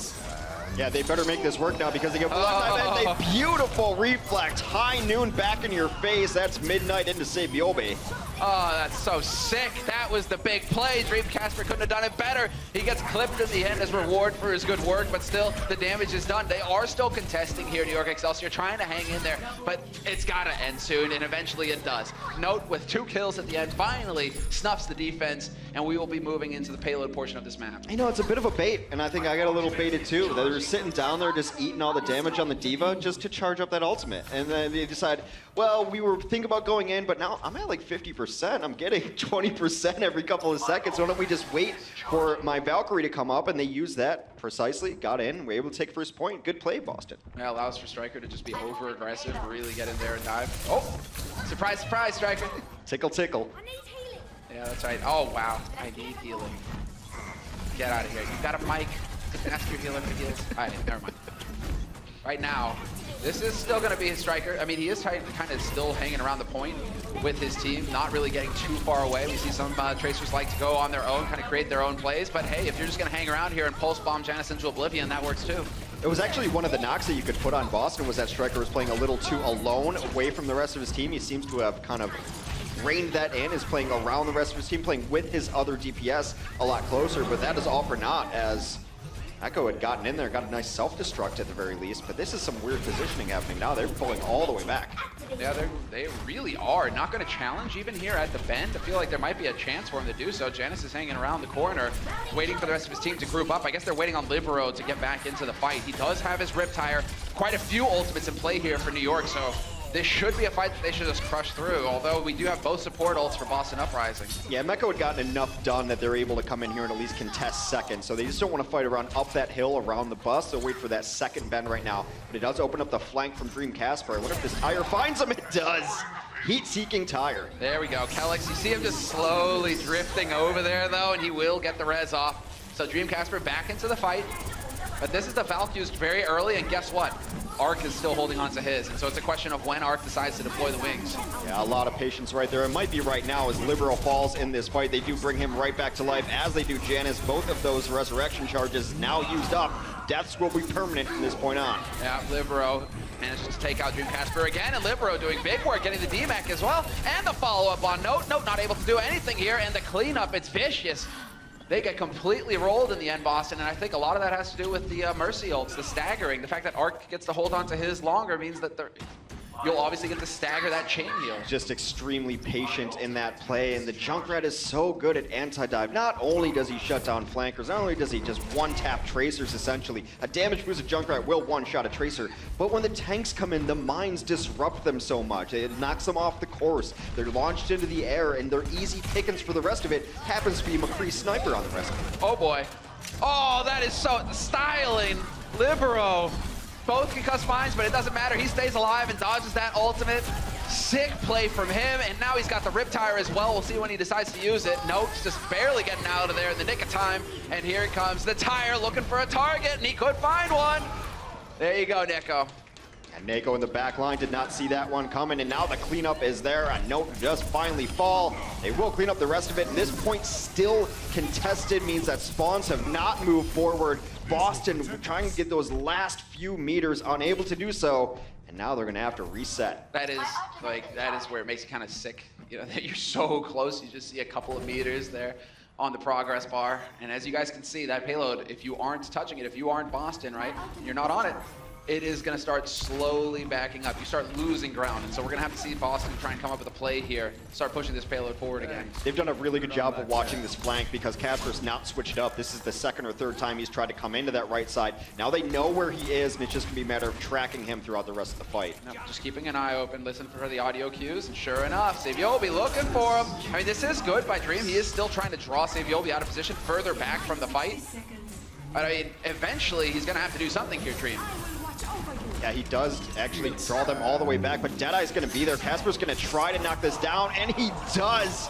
Yeah, they better make this work now because they get blocked by a beautiful reflect. High noon back in your face. That's midnight into Savioli. Oh, that's so sick. That was the big play. Dreamcasper couldn't have done it better. He gets clipped in the end as reward for his good work, but still, the damage is done. They are still contesting here, New York Excelsior, trying to hang in there, but it's got to end soon, and eventually it does. Note, with 2 kills at the end, finally snuffs the defense, and we will be moving into the payload portion of this map. You know, it's a bit of a bait, and I think I got a little baited too. They were sitting down there just eating all the damage on the D.Va just to charge up that ultimate, and then they decide, well, we were thinking about going in, but now I'm at like 50%. I'm getting 20% every couple of seconds. Why don't we just wait for my Valkyrie to come up? And they used that precisely, got in, we're able to take first point. Good play, Boston. Yeah, allows for Striker to just be over-aggressive, really get in there and dive. Oh, surprise, surprise, Striker. Tickle, tickle. I need healing. Yeah, that's right. Oh, wow, I need healing. Get out of here. You got a mic. Ask your healer for heals. All right, never mind. Right now, this is still going to be his Striker. I mean, he is kind of still hanging around the point with his team, not really getting too far away. We see some Tracers like to go on their own, kind of create their own plays. But hey, if you're just going to hang around here and pulse bomb Janus into oblivion, that works too. It was actually one of the knocks that you could put on Boston was that Striker was playing a little too alone away from the rest of his team. He seems to have kind of reined that in, is playing around the rest of his team, playing with his other DPS a lot closer. But that is all for naught, as Echo had gotten in there, got a nice self-destruct at the very least, but this is some weird positioning happening now. They're pulling all the way back. Yeah, they really are. Not going to challenge even here at the bend. I feel like there might be a chance for him to do so. Janus is hanging around the corner, waiting for the rest of his team to group up. I guess they're waiting on Libero to get back into the fight. He does have his Riptire. Quite a few ultimates in play here for New York, so this should be a fight that they should just crush through, although we do have both support ults for Boston Uprising. Yeah, Mecca had gotten enough done that they're able to come in here and at least contest second, so they just don't want to fight around up that hill around the bus. They'll wait for that second bend right now, but it does open up the flank from Dreamcasper. What if this tire finds him? It does! Heat-seeking tire. There we go. Calyx, you see him just slowly drifting over there, though, and he will get the res off. So Dreamcasper back into the fight, but this is the Valk used very early, and guess what? Arc is still holding on to his, and so it's a question of when Arc decides to deploy the wings. Yeah, a lot of patience right there. It might be right now as Libero falls in this fight. They do bring him right back to life, as they do Janus. Both of those resurrection charges now used up. Deaths will be permanent from this point on. Yeah, Libero manages to take out Dreamcasper again, and Libero doing big work, getting the DMAC as well, and the follow-up on Note. Note not able to do anything here, and the cleanup, it's vicious. They get completely rolled in the end, Boston, and I think a lot of that has to do with the Mercy ults, the staggering. The fact that Arc gets to hold on to his longer means that you'll obviously get to stagger that chain heal. Just extremely patient in that play, and the Junkrat is so good at anti-dive. Not only does he shut down flankers, not only does he just one-tap tracers, essentially. A damage boosted Junkrat will one-shot a tracer, but when the tanks come in, the mines disrupt them so much. It knocks them off the course. They're launched into the air, and they're easy pickings for the rest of it. Happens to be McCree's sniper on the rest of it. Oh boy. Oh, that is so styling. Libero. Both concussed mines, but it doesn't matter. He stays alive and dodges that ultimate. Sick play from him, and now he's got the Riptire as well. We'll see when he decides to use it. Nope, just barely getting out of there in the nick of time. And here it comes, the Tire looking for a target, and he could find one. There you go, Nico. And Nako in the back line did not see that one coming, and now the cleanup is there. A note just finally fall. They will clean up the rest of it, and this point still contested, means that spawns have not moved forward. Boston trying to get those last few meters, unable to do so, and now they're gonna have to reset. That is where it makes it kind of sick, you know, that you're so close, you just see a couple of meters there on the progress bar. And as you guys can see, that payload, if you aren't touching it, if you aren't Boston, right, you're not on it, it is going to start slowly backing up. You start losing ground, and so we're going to have to see Boston try and come up with a play here, start pushing this payload forward again. They've done a really good job of watching this flank because Casper's not switched up. This is the second or third time he's tried to come into that right side. Now they know where he is, and it's just going to be a matter of tracking him throughout the rest of the fight. No, just keeping an eye open, listen for the audio cues, and sure enough, Saviobi looking for him. I mean, this is good by Dream. He is still trying to draw Saviobi out of position further back from the fight. But I mean, eventually he's going to have to do something here, Dream. Yeah, he does actually draw them all the way back, but Deadeye's going to be there. Casper's going to try to knock this down, and he does.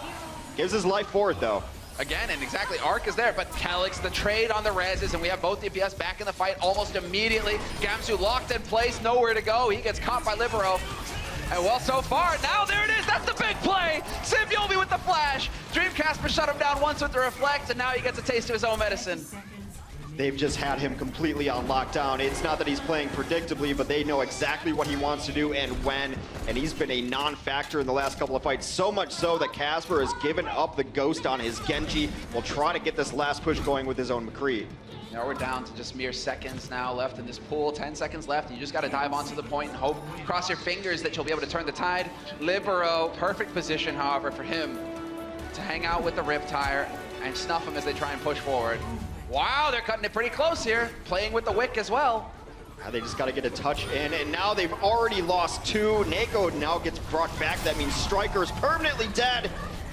Gives his life for it, though. Again, and exactly, Arc is there, but Calyx, the trade on the reses, and we have both DPS back in the fight almost immediately. Gamsu locked in place, nowhere to go. He gets caught by Libero. And well, so far, now there it is, that's the big play! Saviobi with the flash! Dream Casper shut him down once with the reflect, and now he gets a taste of his own medicine. They've just had him completely on lockdown. It's not that he's playing predictably, but they know exactly what he wants to do and when, and he's been a non-factor in the last couple of fights, so much so that Casper has given up the ghost on his Genji. Will try to get this last push going with his own McCree. Now we're down to just mere seconds now left in this pool. 10 seconds left, and you just got to dive onto the point and hope, cross your fingers that you'll be able to turn the tide. Libero, perfect position, however, for him to hang out with the Riptire and snuff him as they try and push forward. Wow, they're cutting it pretty close here, playing with the Wick as well. They just got to get a touch in, and now they've already lost two. Nako now gets brought back. That means Striker's permanently dead,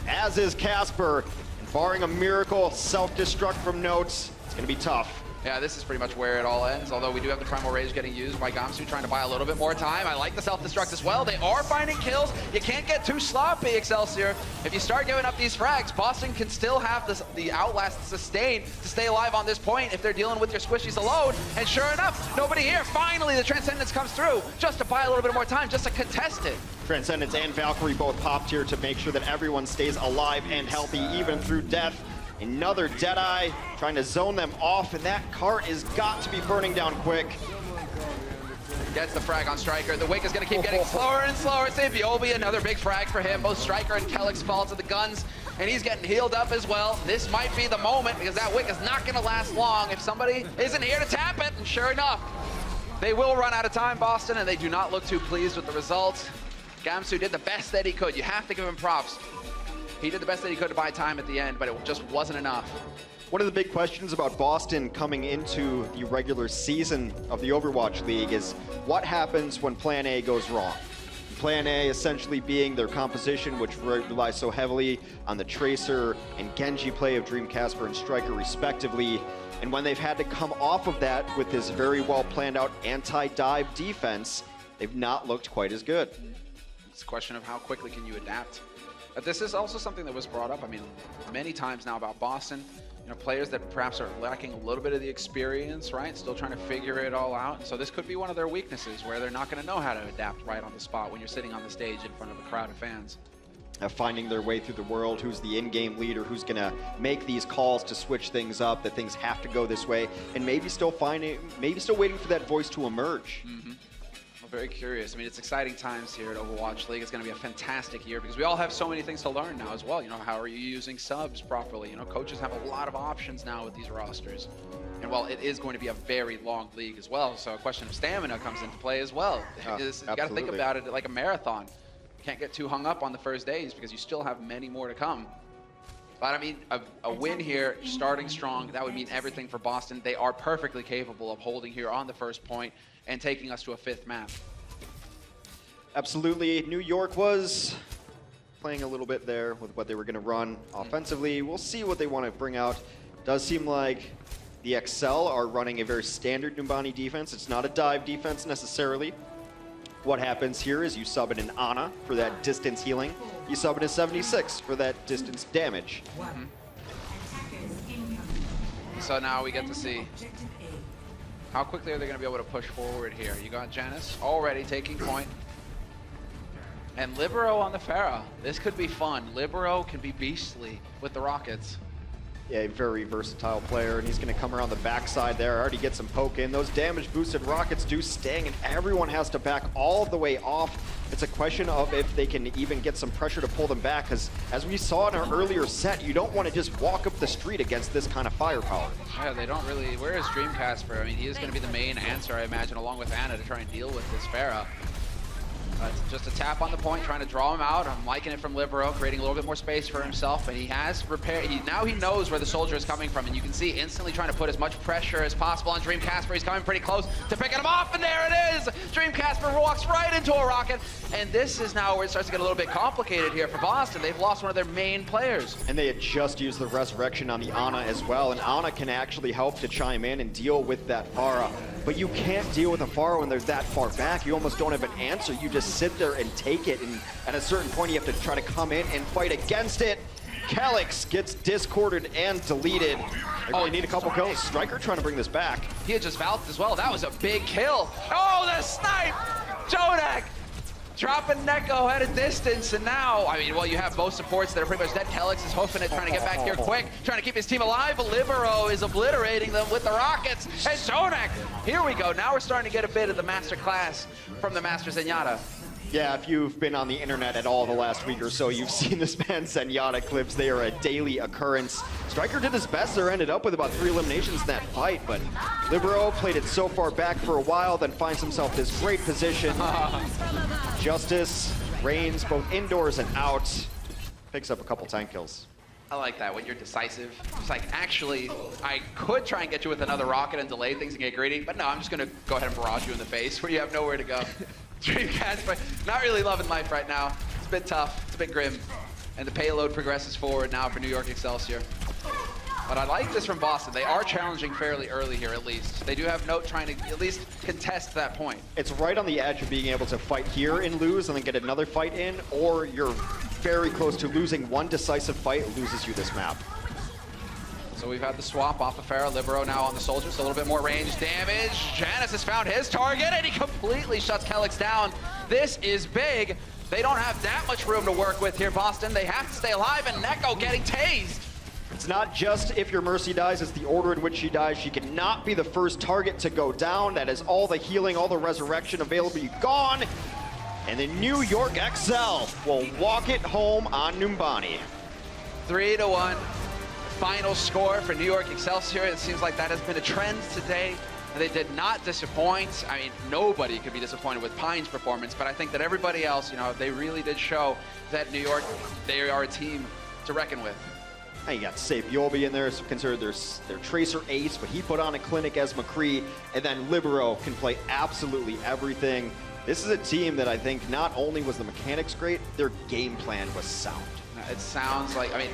as is Casper. And barring a miracle self-destruct from Notes, it's going to be tough. Yeah, this is pretty much where it all ends, although we do have the Primal Rage getting used by Gamsu, trying to buy a little bit more time. I like the self-destruct as well. They are finding kills. You can't get too sloppy, Excelsior. If you start giving up these frags, Boston can still have the Outlast sustain to stay alive on this point if they're dealing with your squishies alone. And sure enough, nobody here. Finally, the Transcendence comes through just to buy a little bit more time, just to contest it. Transcendence and Valkyrie both popped here to make sure that everyone stays alive and healthy, even through death. Another Deadeye trying to zone them off, and that cart has got to be burning down quick. Gets the frag on Striker. The Wick is going to keep getting slower and slower. Saviobi, another big frag for him. Both Striker and Calyx fall to the guns, and he's getting healed up as well. This might be the moment, because that Wick is not going to last long if somebody isn't here to tap it, and sure enough, they will run out of time, Boston, and they do not look too pleased with the results. Gamsu did the best that he could. You have to give him props. He did the best that he could to buy time at the end, but it just wasn't enough. One of the big questions about Boston coming into the regular season of the Overwatch League is what happens when Plan A goes wrong? Plan A essentially being their composition, which relies so heavily on the Tracer and Genji play of Dream, Casper, and Striker respectively. And when they've had to come off of that with this very well planned out anti-dive defense, they've not looked quite as good. It's a question of how quickly can you adapt. But this is also something that was brought up, I mean, many times now about Boston. You know, players that perhaps are lacking a little bit of the experience, right? Still trying to figure it all out. So this could be one of their weaknesses, where they're not going to know how to adapt right on the spot when you're sitting on the stage in front of a crowd of fans. Finding their way through the world, who's the in-game leader, who's going to make these calls to switch things up, that things have to go this way, and maybe still waiting for that voice to emerge. Mm-hmm. Very curious. I mean, it's exciting times here at Overwatch League. It's going to be a fantastic year because we all have so many things to learn now as well. You know, how are you using subs properly? You know, coaches have a lot of options now with these rosters. And well, it is going to be a very long league as well, so a question of stamina comes into play as well. You got to think about it like a marathon. You can't get too hung up on the first days because you still have many more to come. But I mean, a win here, starting strong, that would mean everything for Boston. They are perfectly capable of holding here on the first point and taking us to a 5th map. Absolutely. New York was playing a little bit there with what they were going to run offensively. We'll see what they want to bring out. Does seem like the Excel are running a very standard Numbani defense. It's not a dive defense necessarily. What happens here is you sub in an Ana for that distance healing. You sub in a 76 for that distance damage. So now we get to see how quickly are they going to be able to push forward here. You got Janice already taking point. And Libero on the Pharah. This could be fun. Libero can be beastly with the rockets. Yeah, a very versatile player, and he's going to come around the backside there, already get some poke in. Those damage-boosted rockets do sting, and everyone has to back all the way off. It's a question of if they can even get some pressure to pull them back, because as we saw in our earlier set, you don't want to just walk up the street against this kind of firepower. Yeah, they don't really... Where is Dreamcasper? I mean, he is going to be the main answer, I imagine, along with Ana to try and deal with this Pharah. Just a tap on the point, trying to draw him out. I'm liking it from Libero, creating a little bit more space for himself, and he has repaired. Now he knows where the soldier is coming from, and you can see instantly trying to put as much pressure as possible on Dreamcasper. He's coming pretty close to picking him off, and there it is! Dreamcasper walks right into a rocket, and this is now where it starts to get a little bit complicated here for Boston. They've lost one of their main players. And they had just used the Resurrection on the Ana as well, and Ana can actually help to chime in and deal with that Pharah. But you can't deal with a Pharah when they're that far back. You almost don't have an answer. You just sit there and take it, and at a certain point you have to try to come in and fight against it. Calyx gets discorded and deleted. They really need a couple kills. Striker trying to bring this back. He had just valved as well. That was a big kill. Oh, the snipe! Jonak dropping Neko at a distance, and now, I mean, well, you have both supports that are pretty much dead. Calyx is hoofing it, trying to get back here quick, trying to keep his team alive. Libero is obliterating them with the rockets. And Jonak, here we go. Now we're starting to get a bit of the master class from the Master Zenyatta. Yeah, if you've been on the internet at all the last week or so, you've seen this man's Zenyatta clips. They are a daily occurrence. Striker did his best there, ended up with about 3 eliminations in that fight, but Libero played it so far back for a while, then finds himself this great position. Justice reigns both indoors and out. Picks up a couple tank kills. I like that, when you're decisive. It's like, actually, I could try and get you with another rocket and delay things and get greedy, but no, I'm just going to go ahead and barrage you in the face where you have nowhere to go. Dreamcast, not really loving life right now. It's a bit tough, it's a bit grim. And the payload progresses forward now for New York Excelsior. But I like this from Boston. They are challenging fairly early here, at least. They do have Note trying to at least contest that point. It's right on the edge of being able to fight here and lose and then get another fight in, or you're very close to losing one decisive fight, loses you this map. So we've had the swap off of Pharah. Libero now on the soldiers, a little bit more range damage. Janice has found his target, and he completely shuts Calyx down. This is big. They don't have that much room to work with here, Boston. They have to stay alive, and Neko getting tased. It's not just if your Mercy dies, it's the order in which she dies. She cannot be the first target to go down. That is all the healing, all the resurrection available. You're gone. And the New York XL will walk it home on Numbani. 3-1. Final score for New York Excelsior. It seems like that has been a trend today. They did not disappoint. I mean, nobody could be disappointed with Pine's performance, but I think that everybody else, you know, they really did show that New York, they are a team to reckon with. And you got Safe Yobi in there, considered their Tracer ace, but he put on a clinic as McCree, and then Libero can play absolutely everything. This is a team that I think not only was the mechanics great, their game plan was sound. It sounds like, I mean,